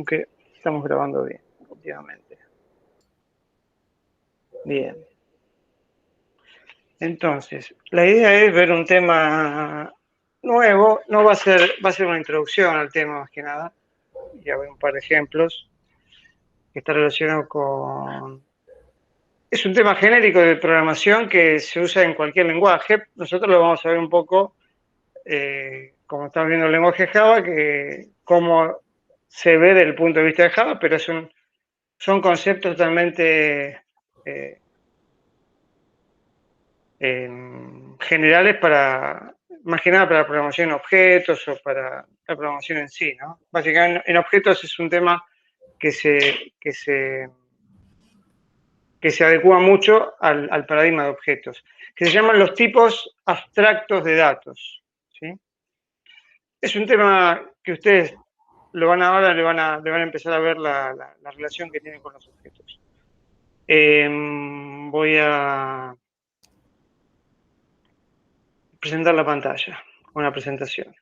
Aunque estamos grabando bien, últimamente. Bien. Entonces, la idea es ver un tema nuevo. No va a ser una introducción al tema más que nada. Ya ver un par de ejemplos que está relacionado con... Es un tema genérico de programación que se usa en cualquier lenguaje. Nosotros lo vamos a ver un poco, como estamos viendo el lenguaje Java, que cómo se ve desde el punto de vista de Java, pero son conceptos totalmente generales para, más que nada para la programación en objetos o para la programación en sí, ¿no? Básicamente en objetos es un tema que se adecua mucho al paradigma de objetos, que se llaman los tipos abstractos de datos, ¿sí? Es un tema que ustedes lo van a ahora le van a empezar a ver la relación que tiene con los objetos. Voy a presentar la pantalla, una presentación.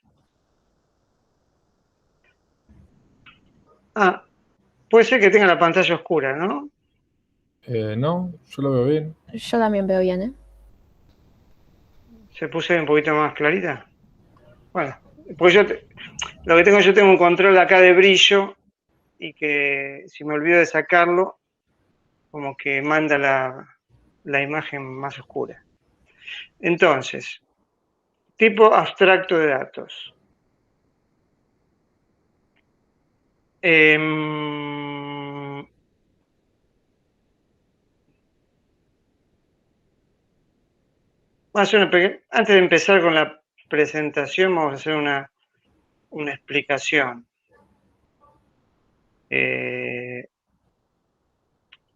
Puede ser que tenga la pantalla oscura, ¿no? No, yo lo veo bien. Yo también veo bien, ¿eh? ¿Se puse un poquito más clarita? Bueno, pues lo que yo tengo un control acá de brillo y que si me olvido de sacarlo, como que manda la imagen más oscura. Entonces, tipo abstracto de datos. Antes de empezar con la presentación, vamos a hacer una explicación.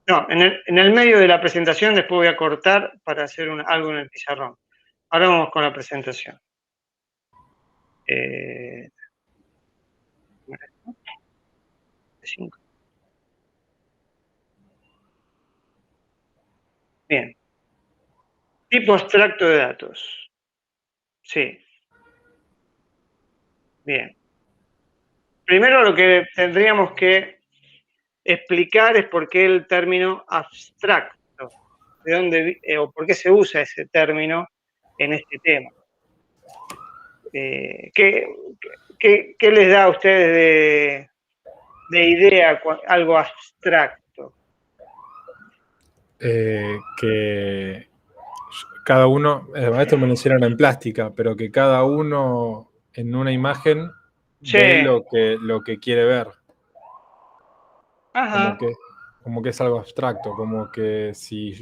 No, en el medio de la presentación después voy a cortar para hacer algo en el pizarrón. Ahora vamos con la presentación. Bien. Tipo abstracto de datos. Sí. Bien. Primero lo que tendríamos que explicar es por qué el término abstracto. ¿De dónde o por qué se usa ese término en este tema? ¿Qué les da a ustedes de idea algo abstracto? Que cada uno, esto me lo hicieron en plástica, pero que cada uno en una imagen ve lo que quiere ver. Ajá. Como que es algo abstracto, como que si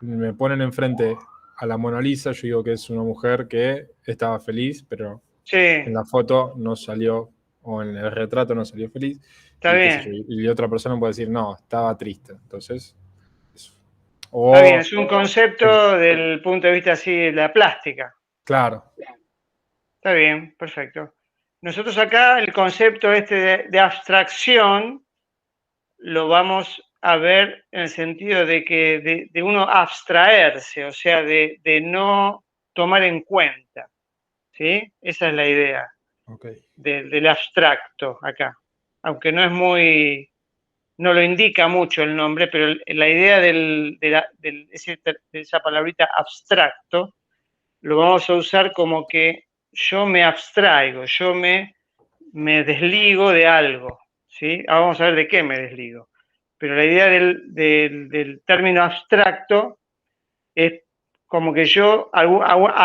me ponen enfrente a la Mona Lisa, yo digo que es una mujer que estaba feliz, pero en la foto no salió, o en el retrato no salió feliz. Está bien. Y otra persona puede decir, no, estaba triste. Entonces, está bien, es un concepto del punto de vista así de la plástica. Claro. Está bien, perfecto. Nosotros acá el concepto de abstracción lo vamos a ver en el sentido de que de uno abstraerse, o sea, de no tomar en cuenta, ¿sí? Esa es la idea del abstracto acá. Aunque no lo indica mucho el nombre, pero la idea de esa palabrita abstracto lo vamos a usar como que yo me abstraigo, yo me desligo de algo, ¿sí? Ahora vamos a ver de qué me desligo. Pero la idea del término abstracto es como que yo a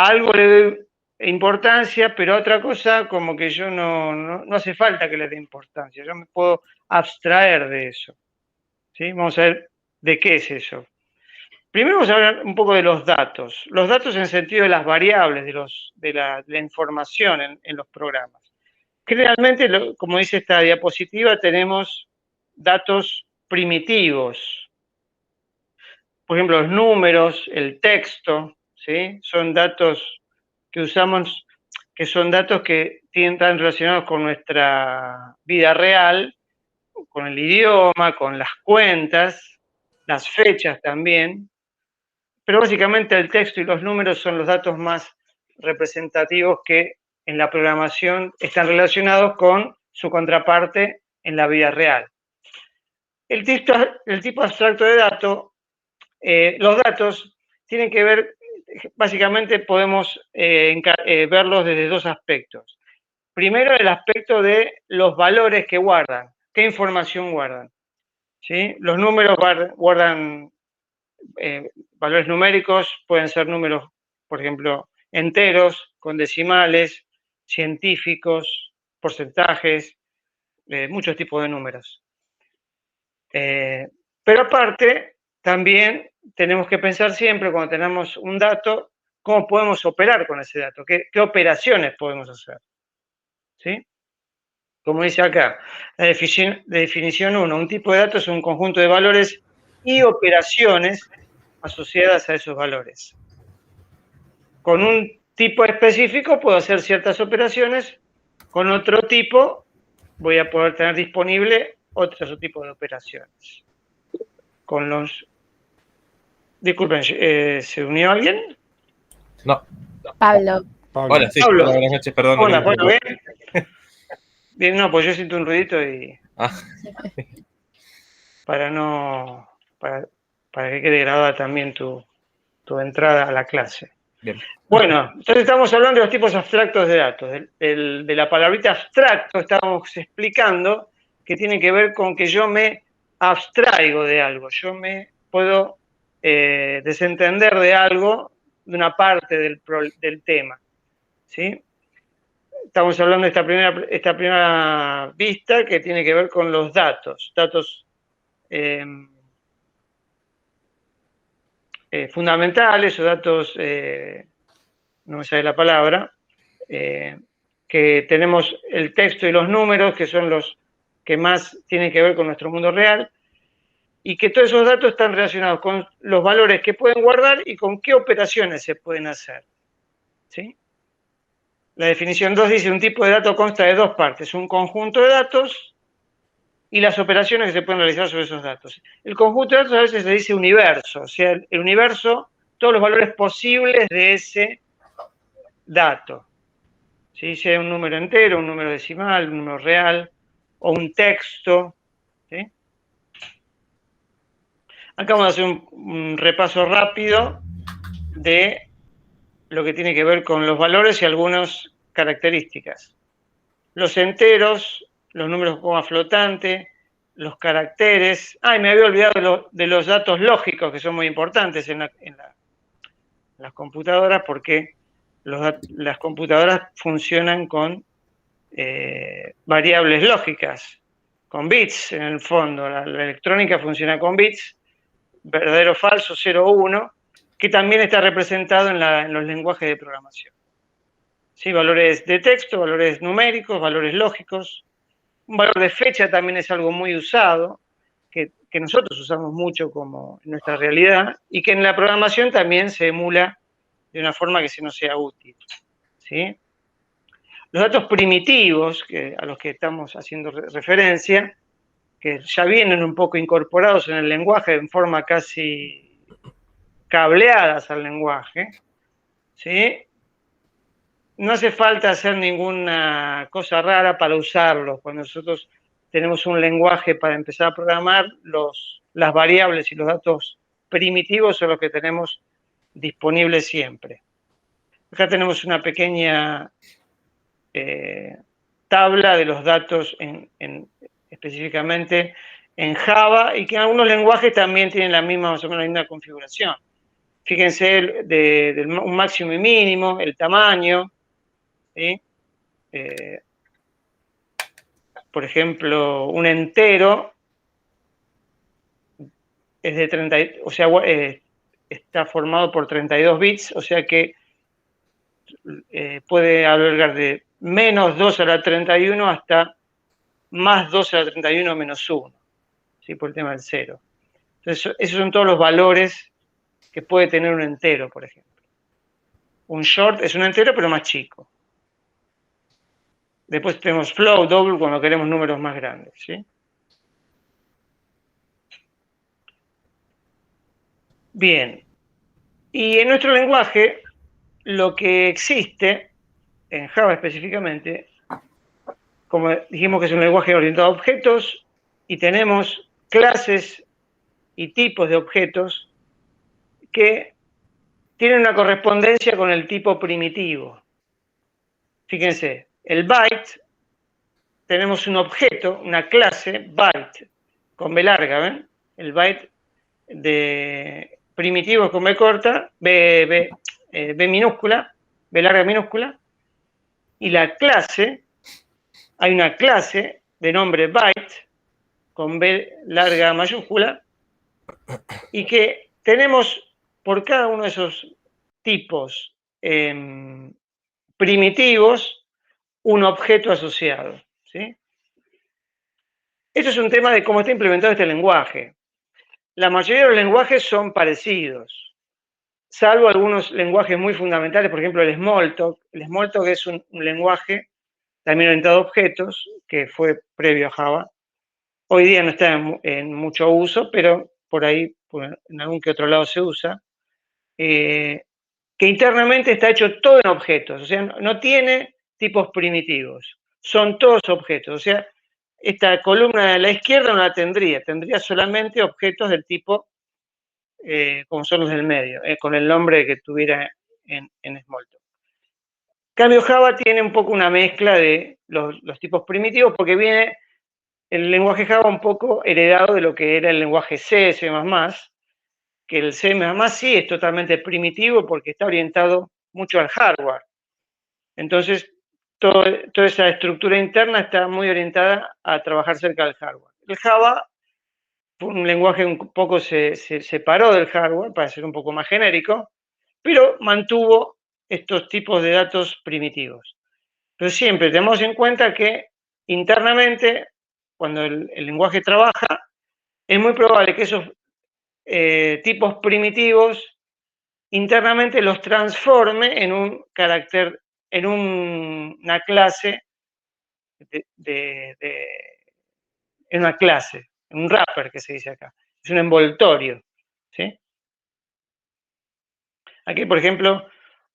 algo le doy importancia, pero a otra cosa como que yo no hace falta que le dé importancia, yo me puedo abstraer de eso, ¿sí? Vamos a ver de qué es eso. Primero vamos a hablar un poco de los datos. Los datos en el sentido de las variables, de la información en los programas. Generalmente, como dice esta diapositiva, tenemos datos primitivos. Por ejemplo, los números, el texto, ¿sí? Son datos que usamos, que son datos que están relacionados con nuestra vida real, con el idioma, con las cuentas, las fechas también. Pero básicamente el texto y los números son los datos más representativos que en la programación están relacionados con su contraparte en la vida real. El tipo abstracto de dato, los datos tienen que ver, básicamente podemos verlos desde dos aspectos. Primero, el aspecto de los valores que guardan, qué información guardan. ¿Sí? Los números guardan valores numéricos, pueden ser números, por ejemplo, enteros, con decimales, científicos, porcentajes, muchos tipos de números. Pero aparte, también tenemos que pensar siempre, cuando tenemos un dato, cómo podemos operar con ese dato, qué operaciones podemos hacer. ¿Sí? Como dice acá, la definición 1, un tipo de dato es un conjunto de valores y operaciones asociadas a esos valores. Con un tipo específico puedo hacer ciertas operaciones, con otro tipo voy a poder tener disponible otro tipo de operaciones. Con los... Disculpen, ¿se unió alguien? No. Pablo. Hola, sí. Pablo. Hola, buenas noches, perdón. Hola, bueno, ¿bien? Bien, no, pues yo siento un ruidito y... Para que quede grabada también tu entrada a la clase. Bien. Bueno, entonces estamos hablando de los tipos abstractos de datos. De la palabrita abstracto estábamos explicando que tiene que ver con que yo me abstraigo de algo, yo me puedo desentender de algo, de una parte del tema. ¿Sí? Estamos hablando de esta primera vista que tiene que ver con los datos fundamentales o datos, no me sale la palabra, que tenemos el texto y los números, que son los que más tienen que ver con nuestro mundo real, y que todos esos datos están relacionados con los valores que pueden guardar y con qué operaciones se pueden hacer. ¿Sí? La definición 2 dice, un tipo de dato consta de dos partes, un conjunto de datos y las operaciones que se pueden realizar sobre esos datos. El conjunto de datos a veces se dice universo, o sea, el universo, todos los valores posibles de ese dato. ¿Sí? Sea un número entero, un número decimal, un número real o un texto. ¿Sí? Acá vamos a hacer un repaso rápido de lo que tiene que ver con los valores y algunas características. Los enteros, los números con coma flotante, los caracteres. Ay, me había olvidado de los datos lógicos, que son muy importantes en las computadoras, porque las computadoras funcionan con variables lógicas, con bits en el fondo. La electrónica funciona con bits, verdadero, falso, 0 o 1, que también está representado en los lenguajes de programación. ¿Sí? Valores de texto, valores numéricos, valores lógicos. Un valor de fecha también es algo muy usado, que nosotros usamos mucho como en nuestra realidad, y que en la programación también se emula de una forma que se nos sea útil. ¿Sí? Los datos primitivos, a los que estamos haciendo referencia, que ya vienen un poco incorporados en el lenguaje en forma casi cableadas al lenguaje, ¿sí? No hace falta hacer ninguna cosa rara para usarlos. Cuando nosotros tenemos un lenguaje para empezar a programar, las variables y los datos primitivos son los que tenemos disponibles siempre. Acá tenemos una pequeña tabla de los datos específicamente en Java, y que en algunos lenguajes también tienen más o menos la misma configuración. Fíjense un máximo y mínimo, el tamaño, ¿sí? Por ejemplo, un entero es de 30, o sea, está formado por 32 bits, o sea que puede albergar de menos 2 a la 31 hasta más 2 a la 31 menos 1, ¿sí? Por el tema del 0. Entonces, esos son todos los valores que puede tener un entero, por ejemplo. Un short es un entero, pero más chico. Después tenemos float, double, cuando queremos números más grandes, ¿sí? Bien. Y en nuestro lenguaje, lo que existe, en Java específicamente, como dijimos que es un lenguaje orientado a objetos, y tenemos clases y tipos de objetos que tienen una correspondencia con el tipo primitivo. Fíjense, el byte, tenemos un objeto, una clase, byte, con B larga, ¿ven? El byte de primitivo con B corta, B minúscula, B larga minúscula, y la clase, hay una clase de nombre byte con B larga mayúscula, y que tenemos por cada uno de esos tipos primitivos un objeto asociado, ¿sí? Esto es un tema de cómo está implementado este lenguaje. La mayoría de los lenguajes son parecidos, salvo algunos lenguajes muy fundamentales, por ejemplo el Smalltalk. El Smalltalk es un lenguaje también orientado a objetos, que fue previo a Java. Hoy día no está en mucho uso, pero por ahí, en algún que otro lado se usa, que internamente está hecho todo en objetos, o sea, no tiene tipos primitivos, son todos objetos, o sea, esta columna de la izquierda no la tendría solamente objetos del tipo como son los del medio, con el nombre que tuviera en Smalltalk. En cambio, Java tiene un poco una mezcla de los tipos primitivos, porque viene el lenguaje Java un poco heredado de lo que era el lenguaje C, C++, que el C++ sí es totalmente primitivo porque está orientado mucho al hardware. Entonces, toda esa estructura interna está muy orientada a trabajar cerca del hardware. El Java fue un lenguaje un poco se separó del hardware para ser un poco más genérico, pero mantuvo estos tipos de datos primitivos. Pero siempre tenemos en cuenta que internamente, cuando el lenguaje trabaja, es muy probable que esos tipos primitivos internamente los transforme en un carácter, en una clase, en una clase, en un wrapper que se dice acá. Es un envoltorio, ¿sí? Aquí, por ejemplo,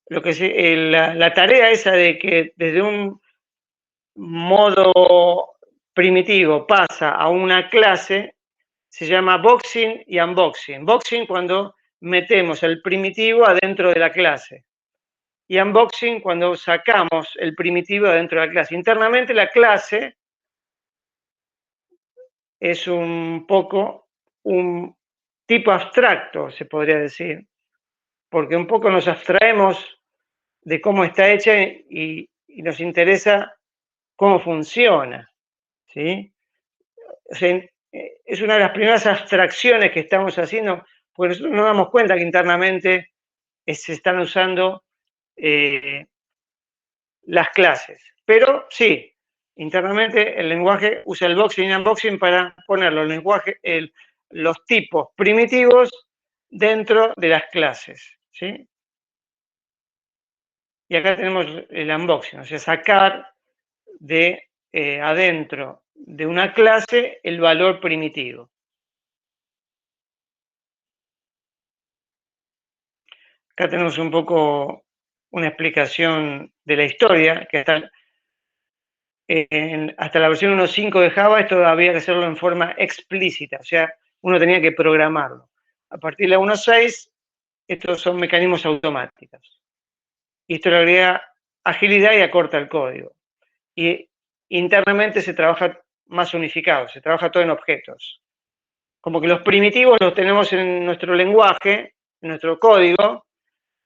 lo que la tarea esa de que desde un modo primitivo pasa a una clase se llama boxing y unboxing. Boxing cuando metemos el primitivo adentro de la clase. Y unboxing cuando sacamos el primitivo adentro de la clase. Internamente la clase es un poco un tipo abstracto, se podría decir, porque un poco nos abstraemos de cómo está hecha y nos interesa cómo funciona, ¿sí? O sea, es una de las primeras abstracciones que estamos haciendo, porque nosotros nos damos cuenta que internamente se están usando las clases. Pero sí, internamente el lenguaje usa el boxing y unboxing para poner los tipos primitivos dentro de las clases, ¿sí? Y acá tenemos el unboxing, o sea, sacar de adentro de una clase el valor primitivo. Acá tenemos un poco una explicación de la historia, que hasta la versión 1.5 de Java esto había que hacerlo en forma explícita, o sea, uno tenía que programarlo. A partir de la 1.6, estos son mecanismos automáticos. Y esto le agrega agilidad y acorta el código. Y internamente se trabaja más unificado, se trabaja todo en objetos. Como que los primitivos los tenemos en nuestro lenguaje, en nuestro código,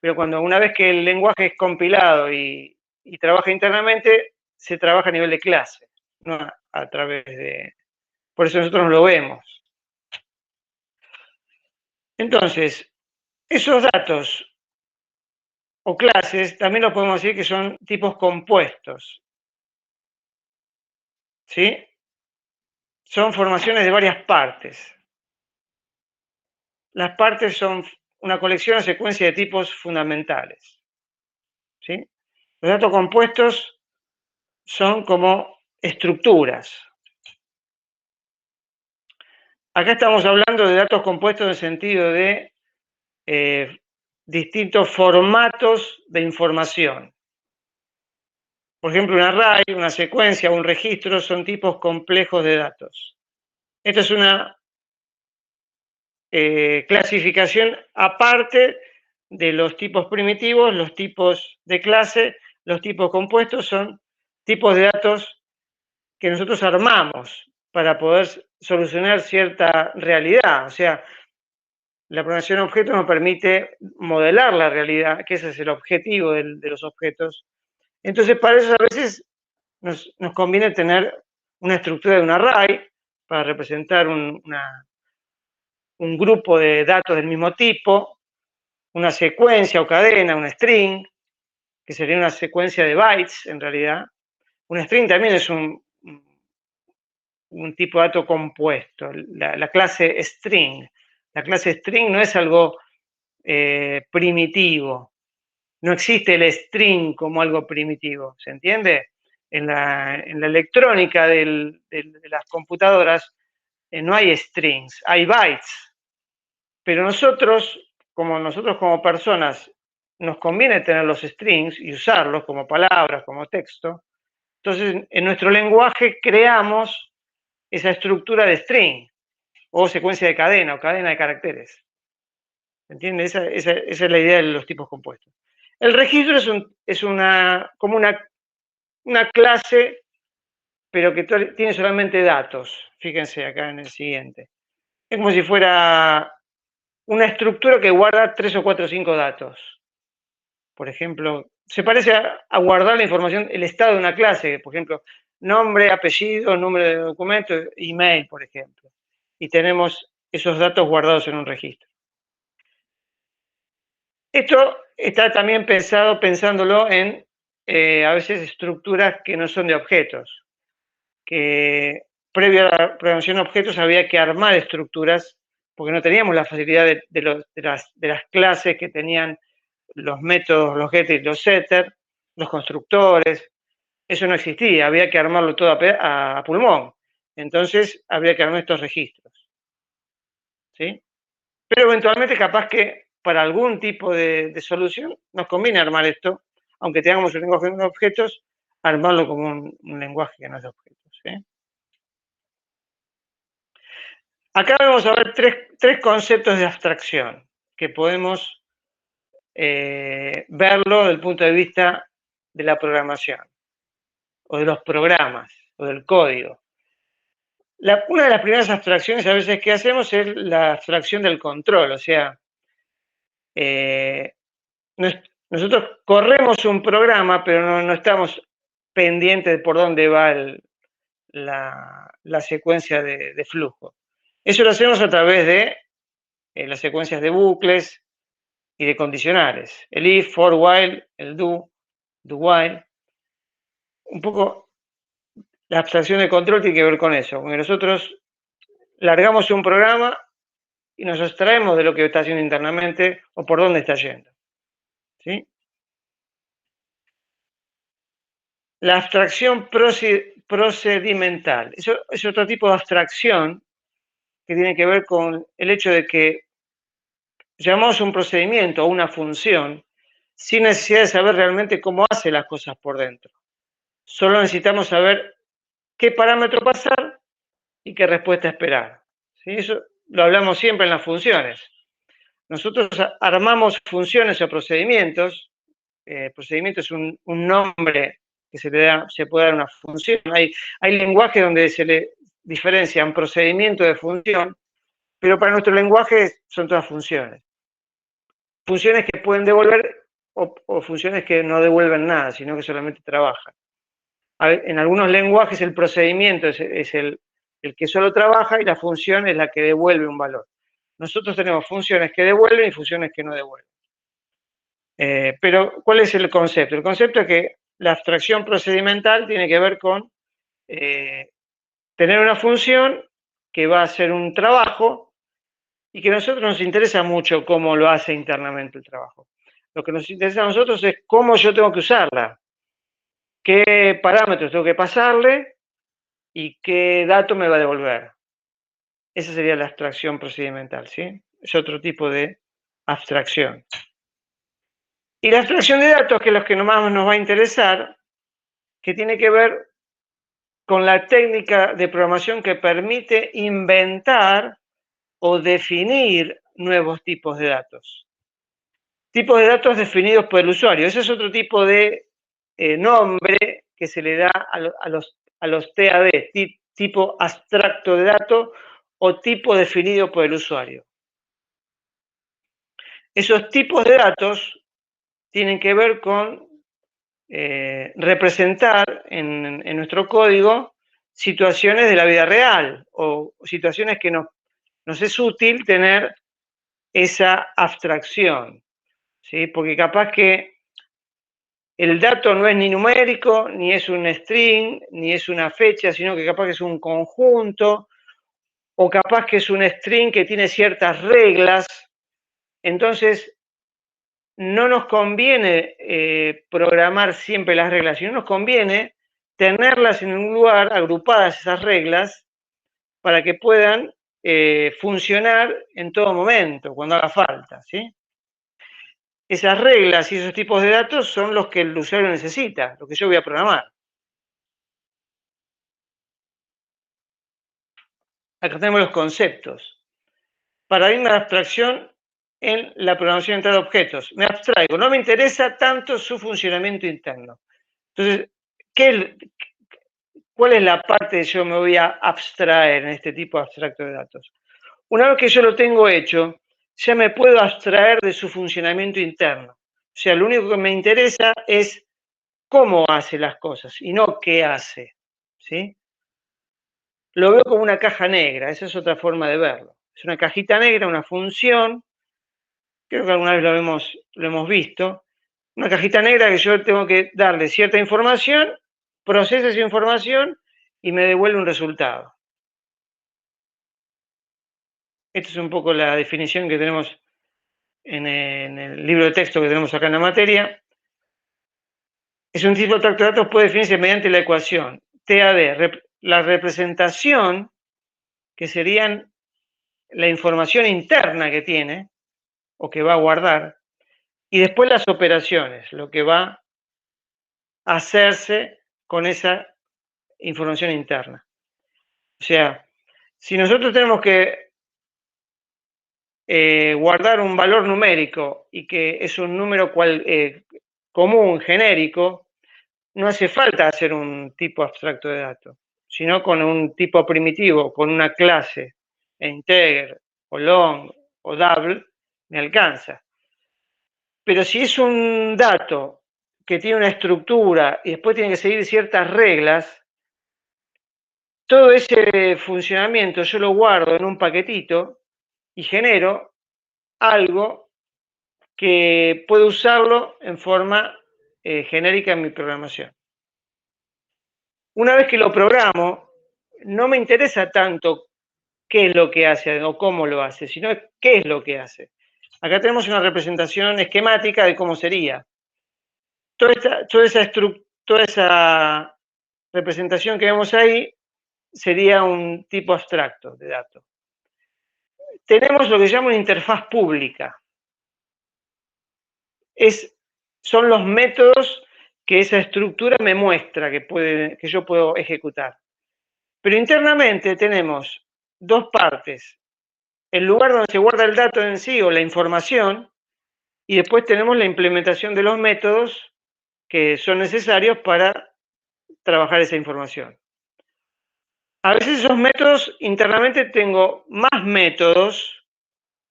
pero cuando una vez que el lenguaje es compilado y trabaja internamente, se trabaja a nivel de clase, no a través de... Por eso nosotros no lo vemos. Entonces, esos datos o clases también los podemos decir que son tipos compuestos, ¿sí? Son formaciones de varias partes. Las partes son una colección o secuencia de tipos fundamentales, ¿sí? Los datos compuestos son como estructuras. Acá estamos hablando de datos compuestos en el sentido de distintos formatos de información. Por ejemplo, un array, una secuencia, un registro son tipos complejos de datos. Esta es una clasificación aparte de los tipos primitivos, los tipos de clase, los tipos compuestos son tipos de datos que nosotros armamos para poder solucionar cierta realidad. O sea, la programación de objetos nos permite modelar la realidad, que ese es el objetivo de los objetos. Entonces, para eso a veces nos conviene tener una estructura de un array para representar un grupo de datos del mismo tipo, una secuencia o cadena, un string, que sería una secuencia de bytes en realidad. Un string también es un tipo de dato compuesto, la clase string. La clase string no es algo primitivo. No existe el string como algo primitivo, ¿se entiende? En la electrónica de las computadoras no hay strings, hay bytes. Pero nosotros como personas, nos conviene tener los strings y usarlos como palabras, como texto. Entonces, en nuestro lenguaje creamos esa estructura de string, o secuencia de cadena, o cadena de caracteres. ¿Entiende? Esa es la idea de los tipos compuestos. El registro es como una clase, pero que tiene solamente datos. Fíjense acá en el siguiente. Es como si fuera una estructura que guarda 3 o 4 o 5 datos. Por ejemplo, se parece a guardar la información, el estado de una clase, por ejemplo, nombre, apellido, número de documento, email, por ejemplo. Y tenemos esos datos guardados en un registro. Esto está también pensándolo en a veces estructuras que no son de objetos, que previo a la programación de objetos había que armar estructuras porque no teníamos la facilidad de las clases que tenían los métodos, los getters y los setters, los constructores. Eso no existía, había que armarlo todo a pulmón. Entonces habría que armar estos registros. ¿Sí? Pero eventualmente capaz que para algún tipo de solución nos conviene armar esto, aunque tengamos un lenguaje de objetos, armarlo como un lenguaje que no es de objetos. ¿Sí? Acá vamos a ver tres conceptos de abstracción que podemos verlo desde el punto de vista de la programación, o de los programas, o del código. Una de las primeras abstracciones a veces que hacemos es la abstracción del control, o sea, nosotros corremos un programa, pero no estamos pendientes de por dónde va la secuencia de flujo. Eso lo hacemos a través de las secuencias de bucles y de condicionales. El if, for, while, el do while. Un poco la abstracción de control tiene que ver con eso, porque nosotros largamos un programa y nos abstraemos de lo que está haciendo internamente o por dónde está yendo. ¿Sí? La abstracción procedimental. Eso es otro tipo de abstracción que tiene que ver con el hecho de que llamamos un procedimiento o una función sin necesidad de saber realmente cómo hace las cosas por dentro. Solo necesitamos saber qué parámetro pasar y qué respuesta esperar. ¿Sí? Eso lo hablamos siempre en las funciones. Nosotros armamos funciones o procedimientos. Procedimiento es un nombre que se puede dar a una función. Hay lenguajes donde se le diferencian procedimiento de función, pero para nuestro lenguaje son todas funciones. Funciones que pueden devolver o funciones que no devuelven nada, sino que solamente trabajan. En algunos lenguajes el procedimiento es el que solo trabaja y la función es la que devuelve un valor. Nosotros tenemos funciones que devuelven y funciones que no devuelven. Pero, ¿cuál es el concepto? El concepto es que la abstracción procedimental tiene que ver con tener una función que va a hacer un trabajo y que a nosotros nos interesa mucho cómo lo hace internamente el trabajo. Lo que nos interesa a nosotros es cómo yo tengo que usarla, qué parámetros tengo que pasarle y qué dato me va a devolver. Esa sería la abstracción procedimental, ¿sí? Es otro tipo de abstracción. Y la abstracción de datos, que es lo que más nos va a interesar, que tiene que ver con la técnica de programación que permite inventar o definir nuevos tipos de datos. Tipos de datos definidos por el usuario. Ese es otro tipo de nombre que se le da a los TAD, tipo abstracto de datos o tipo definido por el usuario. Esos tipos de datos tienen que ver con representar en nuestro código situaciones de la vida real o situaciones que nos es útil tener esa abstracción, ¿sí? Porque capaz que el dato no es ni numérico, ni es un string, ni es una fecha, sino que capaz que es un conjunto, o capaz que es un string que tiene ciertas reglas. Entonces, no nos conviene programar siempre las reglas, sino nos conviene tenerlas en un lugar, agrupadas esas reglas, para que puedan funcionar en todo momento, cuando haga falta, ¿sí? Esas reglas y esos tipos de datos son los que el usuario necesita, lo que yo voy a programar. Acá tenemos los conceptos. Paradigma de abstracción en la programación orientada a objetos. Me abstraigo, no me interesa tanto su funcionamiento interno. Entonces, ¿cuál es la parte que yo me voy a abstraer en este tipo de abstracto de datos? Una vez que yo lo tengo hecho, ya me puedo abstraer de su funcionamiento interno. O sea, lo único que me interesa es cómo hace las cosas y no qué hace, ¿sí? Lo veo como una caja negra, esa es otra forma de verlo. Es una cajita negra, una función, creo que alguna vez lo hemos visto, una cajita negra que yo tengo que darle cierta información, procesa esa información y me devuelve un resultado. Esta es un poco la definición que tenemos en el libro de texto que tenemos acá en la materia. Es un tipo de abstracto de datos, puede definirse mediante la ecuación TAD, la representación, que serían la información interna que tiene o que va a guardar, y después las operaciones, lo que va a hacerse con esa información interna. O sea, si nosotros tenemos que guardar un valor numérico y que es un número común, genérico, no hace falta hacer un tipo abstracto de datos, sino con un tipo primitivo, con una clase, integer, o long, o double, me alcanza. Pero si es un dato que tiene una estructura y después tiene que seguir ciertas reglas, todo ese funcionamiento yo lo guardo en un paquetito y genero algo que puedo usarlo en forma genérica en mi programación. Una vez que lo programo, no me interesa tanto qué es lo que hace o cómo lo hace, sino qué es lo que hace. Acá tenemos una representación esquemática de cómo sería. Toda esa representación que vemos ahí sería un tipo abstracto de datos. Tenemos lo que se llama una interfaz pública. Son los métodos que esa estructura me muestra que yo puedo ejecutar. Pero internamente tenemos dos partes. El lugar donde se guarda el dato en sí o la información, y después tenemos la implementación de los métodos que son necesarios para trabajar esa información. A veces esos métodos, internamente tengo más métodos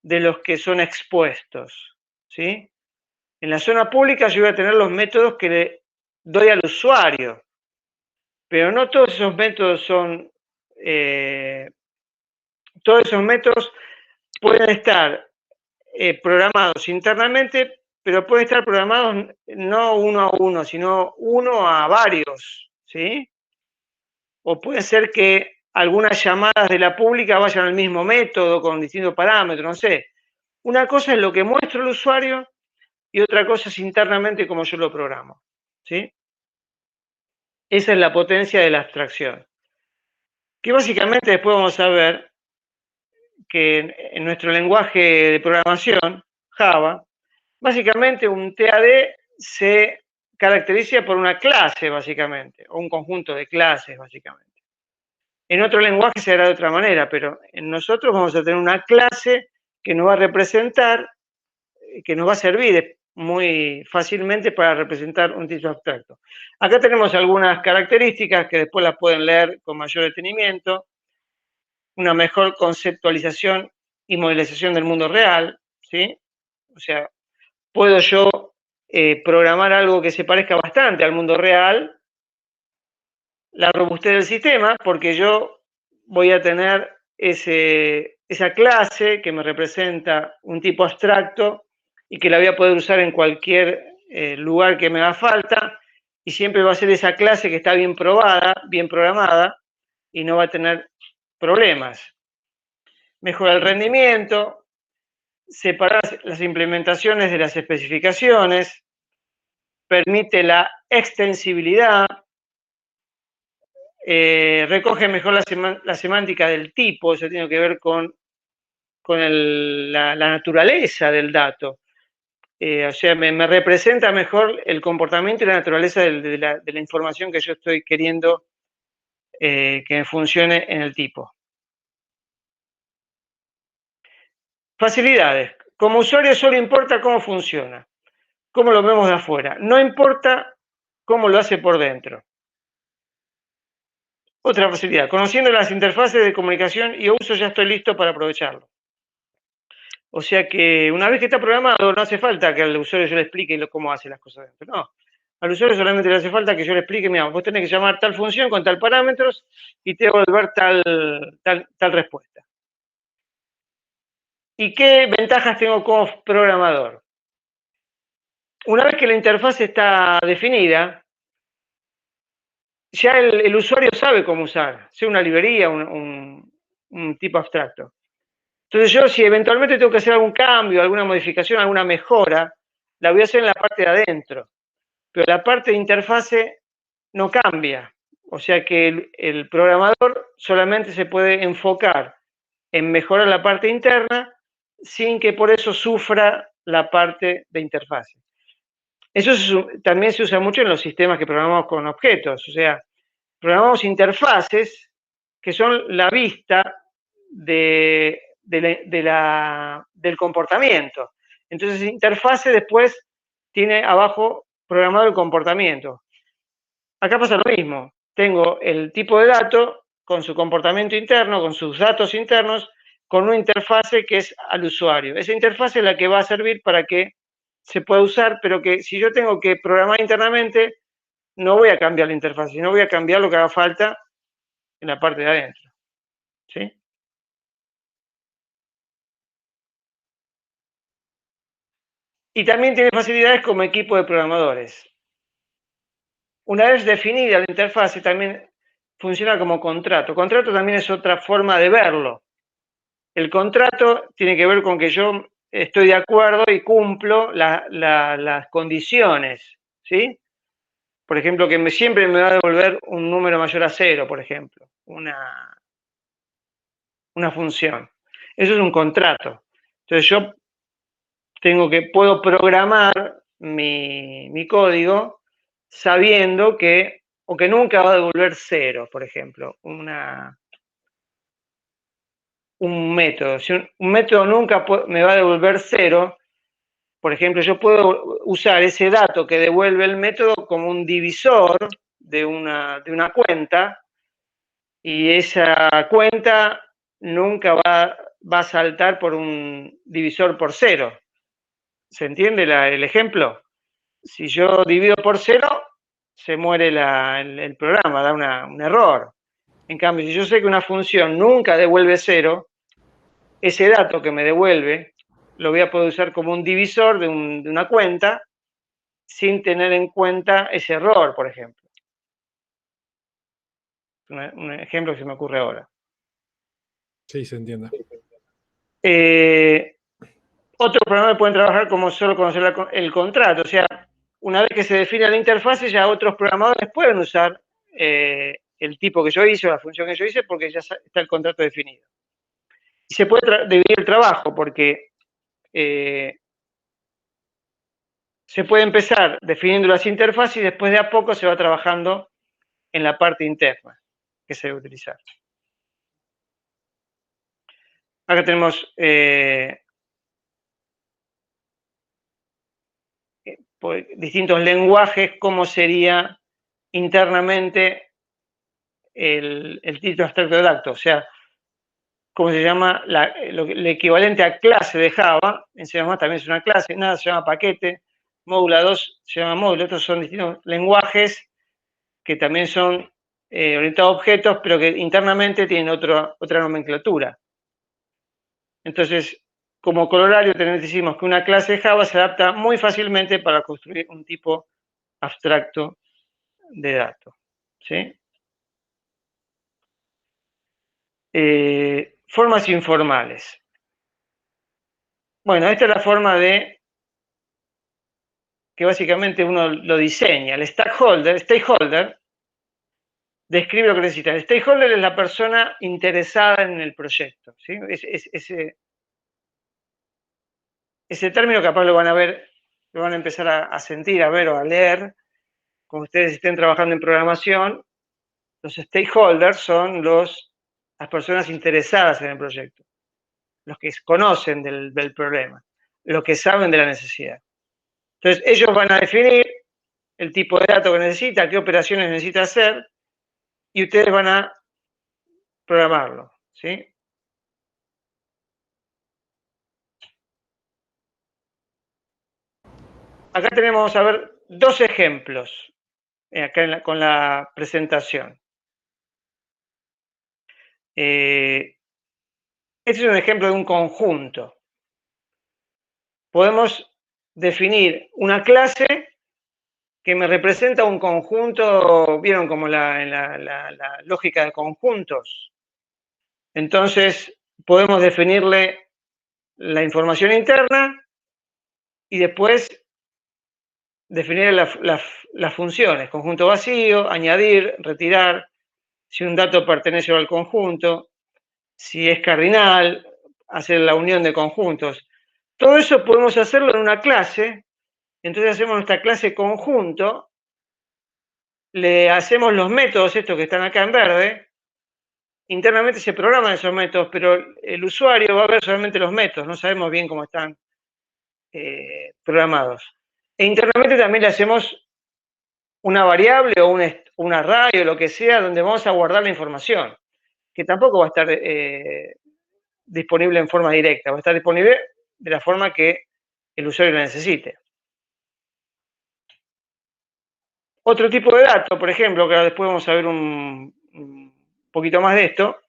de los que son expuestos, ¿sí? En la zona pública yo voy a tener los métodos que le doy al usuario, pero no todos esos métodos son... todos esos métodos pueden estar programados internamente, pero pueden estar programados no uno a uno, sino uno a varios, ¿sí? O puede ser que algunas llamadas de la pública vayan al mismo método con distintos parámetros, no sé. Una cosa es lo que muestra el usuario y otra cosa es internamente como yo lo programo, ¿sí? Esa es la potencia de la abstracción. Que básicamente después vamos a ver que en nuestro lenguaje de programación, Java, básicamente un TAD se caracteriza por una clase, básicamente, o un conjunto de clases, básicamente. En otro lenguaje se hará de otra manera, pero en nosotros vamos a tener una clase que nos va a representar, que nos va a servir muy fácilmente para representar un tipo abstracto. Acá tenemos algunas características que después las pueden leer con mayor detenimiento. Una mejor conceptualización y modelización del mundo real, ¿sí? O sea, puedo yo programar algo que se parezca bastante al mundo real, la robustez del sistema, porque yo voy a tener esa clase que me representa un tipo abstracto y que la voy a poder usar en cualquier lugar que me haga falta, y siempre va a ser esa clase que está bien probada, bien programada, y no va a tener problemas. Mejora el rendimiento, separar las implementaciones de las especificaciones, permite la extensibilidad, recoge mejor la semántica del tipo, eso tiene que ver con la naturaleza del dato. O sea, me representa mejor el comportamiento y la naturaleza de la información que yo estoy queriendo que funcione en el tipo. Facilidades. Como usuario solo importa cómo funciona, cómo lo vemos de afuera. No importa cómo lo hace por dentro. Otra facilidad. Conociendo las interfaces de comunicación y uso ya estoy listo para aprovecharlo. O sea que una vez que está programado no hace falta que al usuario yo le explique cómo hace las cosas dentro. No. Al usuario solamente le hace falta que yo le explique, mira, vos tenés que llamar tal función con tal parámetros y te va a devolver tal respuesta. ¿Y qué ventajas tengo como programador? Una vez que la interfaz está definida, ya el usuario sabe cómo usar, sea una librería, un tipo abstracto. Entonces yo, si eventualmente tengo que hacer algún cambio, alguna modificación, alguna mejora, la voy a hacer en la parte de adentro. Pero la parte de interfase no cambia. O sea que el programador solamente se puede enfocar en mejorar la parte interna sin que por eso sufra la parte de interfase. Eso también se usa mucho en los sistemas que programamos con objetos. O sea, programamos interfaces que son la vista del comportamiento. Entonces, interfase después tiene abajo programado el comportamiento. Acá pasa lo mismo. Tengo el tipo de dato con su comportamiento interno, con sus datos internos, con una interfase que es al usuario. Esa interfase es la que va a servir para que se pueda usar, pero que si yo tengo que programar internamente, no voy a cambiar la interfaz, sino voy a cambiar lo que haga falta en la parte de adentro. ¿Sí? Y también tiene facilidades como equipo de programadores. Una vez definida la interfaz, también funciona como contrato. Contrato también es otra forma de verlo. El contrato tiene que ver con que yo estoy de acuerdo y cumplo las condiciones, ¿sí? Por ejemplo, que siempre me va a devolver un número mayor a 0, por ejemplo, una función. Eso es un contrato. Entonces yo puedo programar mi código sabiendo que nunca va a devolver 0, por ejemplo, un método. Si un método nunca me va a devolver 0, por ejemplo, yo puedo usar ese dato que devuelve el método como un divisor de una cuenta, y esa cuenta nunca va a saltar por un divisor por 0. ¿Se entiende el ejemplo? Si yo divido por 0, se muere el programa, da un error. En cambio, si yo sé que una función nunca devuelve 0, ese dato que me devuelve lo voy a poder usar como un divisor de una cuenta sin tener en cuenta ese error, por ejemplo. Un ejemplo que se me ocurre ahora. Sí, se entiende. Otros programadores pueden trabajar como solo conocer el contrato. O sea, una vez que se define la interfase, ya otros programadores pueden usar el tipo que yo hice o la función que yo hice porque ya está el contrato definido. Y se puede dividir el trabajo porque se puede empezar definiendo las interfaces y después de a poco se va trabajando en la parte interna que se debe utilizar. Acá tenemos distintos lenguajes, cómo sería internamente el título abstracto de datos, o sea, cómo se llama el equivalente a clase de Java, en C++ también es una clase, nada se llama paquete, módulo 2 se llama módulo, estos son distintos lenguajes que también son orientados a objetos, pero que internamente tienen otra nomenclatura. Entonces, como corolario, decimos que una clase de Java se adapta muy fácilmente para construir un tipo abstracto de datos. ¿Sí? Formas informales. Bueno, esta es la forma de que básicamente uno lo diseña. El stakeholder describe lo que necesita. El stakeholder es la persona interesada en el proyecto. ¿Sí? Ese término capaz lo van a ver, lo van a empezar a sentir, a ver o a leer, cuando ustedes estén trabajando en programación. Los stakeholders son las personas interesadas en el proyecto, los que conocen del problema, los que saben de la necesidad. Entonces, ellos van a definir el tipo de datos que necesita, qué operaciones necesita hacer, y ustedes van a programarlo, ¿sí? Acá tenemos, a ver, dos ejemplos, acá con la presentación. Este es un ejemplo de un conjunto. Podemos definir una clase que me representa un conjunto, ¿vieron como la lógica de conjuntos? Entonces, podemos definirle la información interna y después definir las funciones, conjunto vacío, añadir, retirar, si un dato pertenece al conjunto, si es cardinal, hacer la unión de conjuntos. Todo eso podemos hacerlo en una clase, entonces hacemos nuestra clase conjunto, le hacemos los métodos, estos que están acá en verde, internamente se programan esos métodos, pero el usuario va a ver solamente los métodos, no sabemos bien cómo están programados. E internamente también le hacemos una variable o un array o lo que sea donde vamos a guardar la información, que tampoco va a estar disponible en forma directa, va a estar disponible de la forma que el usuario la necesite. Otro tipo de dato, por ejemplo, que ahora después vamos a ver un poquito más de esto,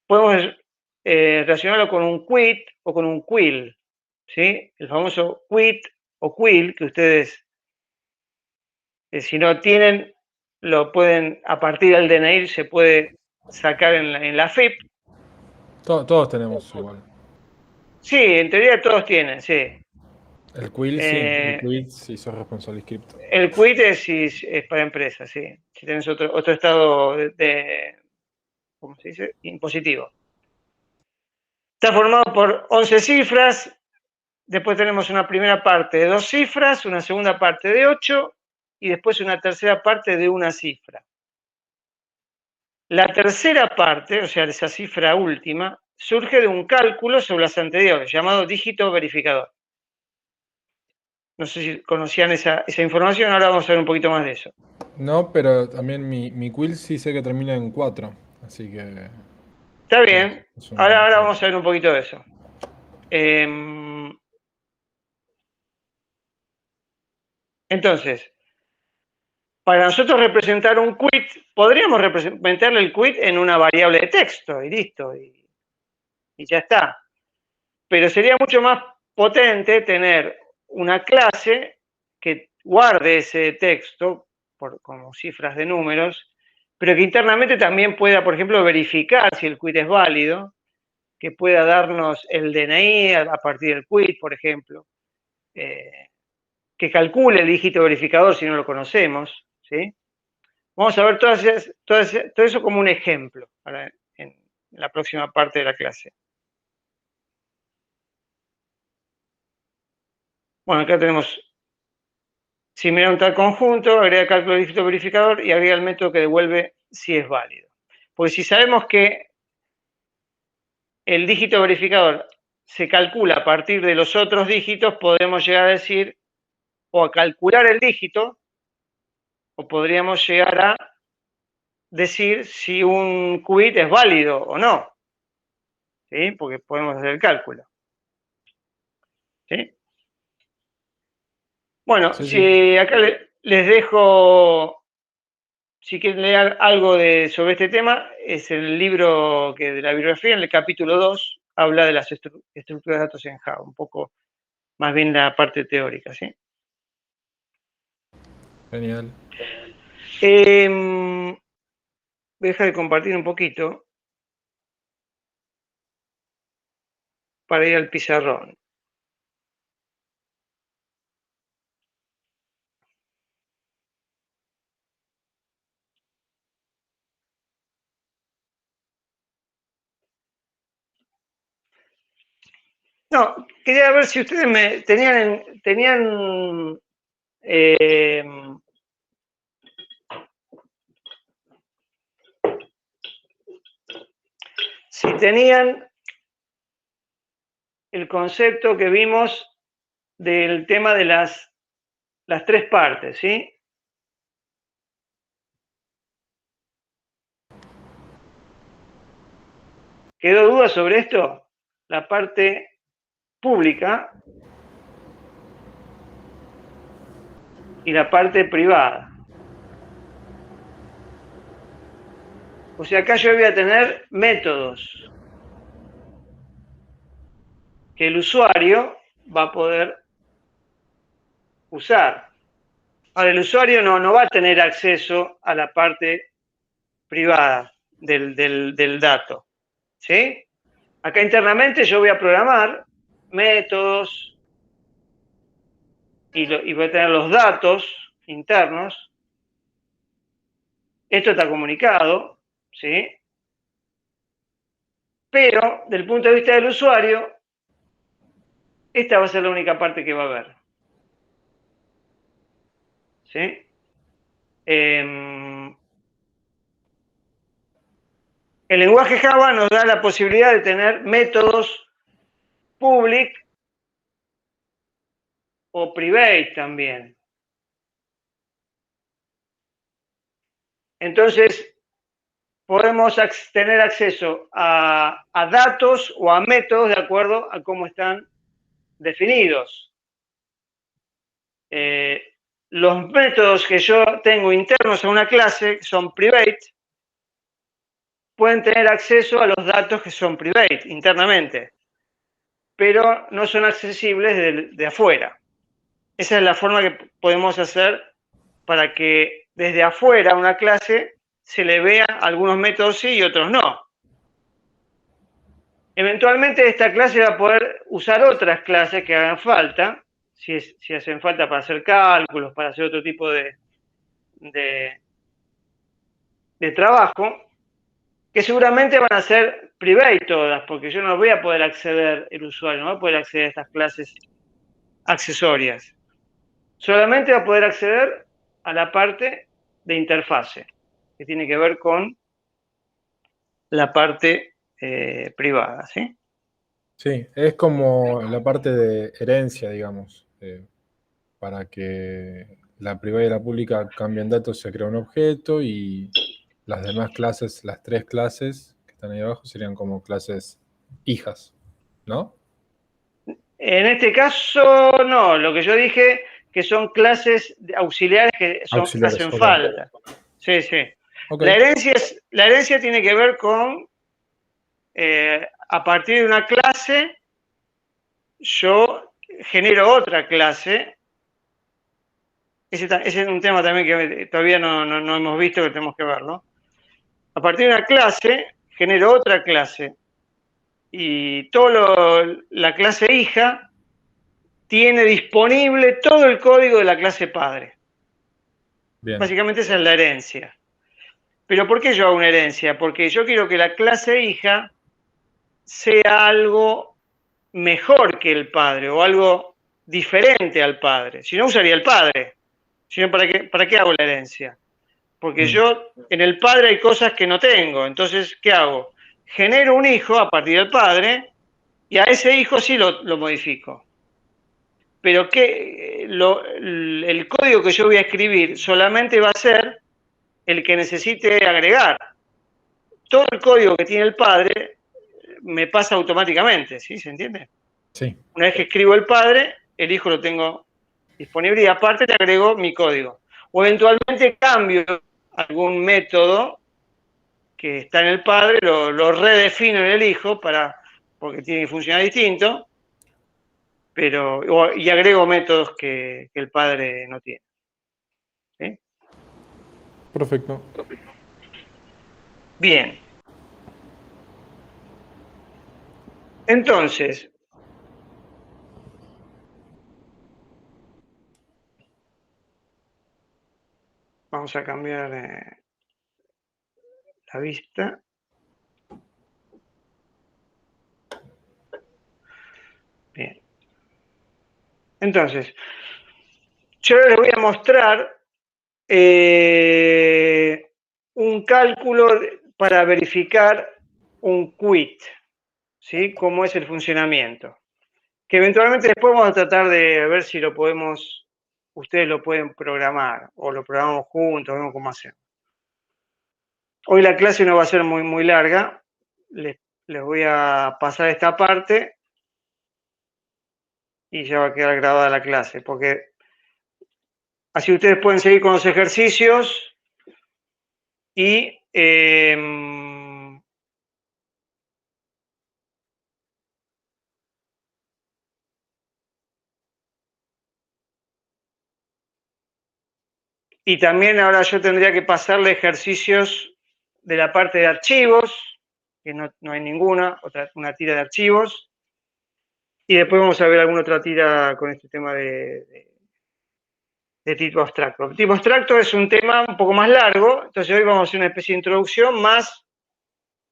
podemos relacionarlo con un quit o con un quill, ¿sí? El famoso quit o quill que ustedes, si no tienen, lo pueden, a partir del DNI se puede sacar en la FIP. Todos tenemos igual. Sí, en teoría todos tienen, sí. El quill sí, el quit si sos responsable inscripto. El quit es para empresas, sí. Si tenés otro estado ¿cómo se dice? Impositivo. Está formado por 11 cifras, después tenemos una primera parte de 2 cifras, una segunda parte de 8 y después una tercera parte de una cifra. La tercera parte, o sea, esa cifra última, surge de un cálculo sobre las anteriores, llamado dígito verificador. No sé si conocían esa información, ahora vamos a ver un poquito más de eso. No, pero también mi quill sí sé que termina en 4, así que... Está bien, ahora vamos a ver un poquito de eso. Entonces, para nosotros representar un quit, podríamos representarle el quit en una variable de texto y listo, y ya está. Pero sería mucho más potente tener una clase que guarde ese texto como cifras de números, pero que internamente también pueda, por ejemplo, verificar si el quit es válido, que pueda darnos el DNI a partir del quit, por ejemplo, que calcule el dígito verificador si no lo conocemos, ¿sí? Vamos a ver todo eso como un ejemplo en la próxima parte de la clase. Bueno, acá tenemos Si me da un tal conjunto, agrega cálculo del dígito verificador y agrega el método que devuelve si es válido. Porque si sabemos que el dígito verificador se calcula a partir de los otros dígitos, podemos llegar a decir, o a calcular el dígito, o podríamos llegar a decir si un qubit es válido o no. ¿Sí? Porque podemos hacer el cálculo. ¿Sí? Bueno, Sí, si sí. acá les dejo, si quieren leer algo sobre este tema, es el libro de la bibliografía, en el capítulo 2, habla de las estructuras de datos en Java, un poco más bien la parte teórica, ¿sí? Genial. Voy a dejar de compartir un poquito para ir al pizarrón. No, quería ver si ustedes si tenían el concepto que vimos del tema de las tres partes, ¿sí? ¿Quedó duda sobre esto? La parte pública y la parte privada. O sea, acá yo voy a tener métodos que el usuario va a poder usar. Ahora, el usuario no va a tener acceso a la parte privada del dato, ¿sí? Acá internamente yo voy a programar métodos y voy a tener los datos internos. Esto está comunicado, ¿sí? Pero, del punto de vista del usuario, esta va a ser la única parte que va a ver. ¿Sí? El lenguaje Java nos da la posibilidad de tener métodos public o private también. Entonces, podemos tener acceso a datos o a métodos de acuerdo a cómo están definidos. Los métodos que yo tengo internos a una clase, que son private, pueden tener acceso a los datos que son private internamente, pero no son accesibles de afuera. Esa es la forma que podemos hacer para que desde afuera una clase se le vea algunos métodos sí y otros no. Eventualmente esta clase va a poder usar otras clases que hagan falta, si hacen falta para hacer cálculos, para hacer otro tipo de trabajo, que seguramente van a ser private todas, porque yo no voy a poder acceder, el usuario no va a poder acceder a estas clases accesorias. Solamente va a poder acceder a la parte de interfase, que tiene que ver con la parte privada, ¿sí? Sí, es como la parte de herencia, digamos. Para que la privada y la pública cambien datos, se crea un objeto y las demás clases, las tres clases que están ahí abajo, serían como clases hijas, ¿no? En este caso, no. Lo que yo dije que son clases auxiliares que Auxiliares, hacen ok. falta. Sí, sí. Ok. La herencia tiene que ver con, a partir de una clase, yo genero otra clase. Ese es un tema también que todavía no hemos visto, que tenemos que verlo. A partir de una clase, genero otra clase. Y la clase hija tiene disponible todo el código de la clase padre. Bien. Básicamente esa es la herencia. Pero ¿por qué yo hago una herencia? Porque yo quiero que la clase hija sea algo mejor que el padre o algo diferente al padre. Si no, usaría el padre. sino ¿para qué hago la herencia? Porque yo, en el padre hay cosas que no tengo. Entonces, ¿qué hago? Genero un hijo a partir del padre y a ese hijo sí lo modifico. Pero el código que yo voy a escribir solamente va a ser el que necesite agregar. Todo el código que tiene el padre me pasa automáticamente, ¿sí? ¿Se entiende? Sí. Una vez que escribo el padre, el hijo lo tengo disponible y aparte le agrego mi código. O eventualmente cambio algún método que está en el padre, lo redefino en el hijo porque tiene que funcionar distinto, y agrego métodos que el padre no tiene. ¿Sí? Perfecto. Bien. Entonces, vamos a cambiar la vista. Bien. Entonces, yo les voy a mostrar un cálculo para verificar un quit, ¿sí? Cómo es el funcionamiento. Que eventualmente después vamos a tratar de ver si ustedes lo pueden programar o lo programamos juntos, vemos cómo hacemos. Hoy la clase no va a ser muy, muy larga. Les voy a pasar esta parte y ya va a quedar grabada la clase, porque así ustedes pueden seguir con los ejercicios y también ahora yo tendría que pasarle ejercicios de la parte de archivos, que no hay ninguna, una tira de archivos. Y después vamos a ver alguna otra tira con este tema de tipo abstracto. El tipo abstracto es un tema un poco más largo, entonces hoy vamos a hacer una especie de introducción más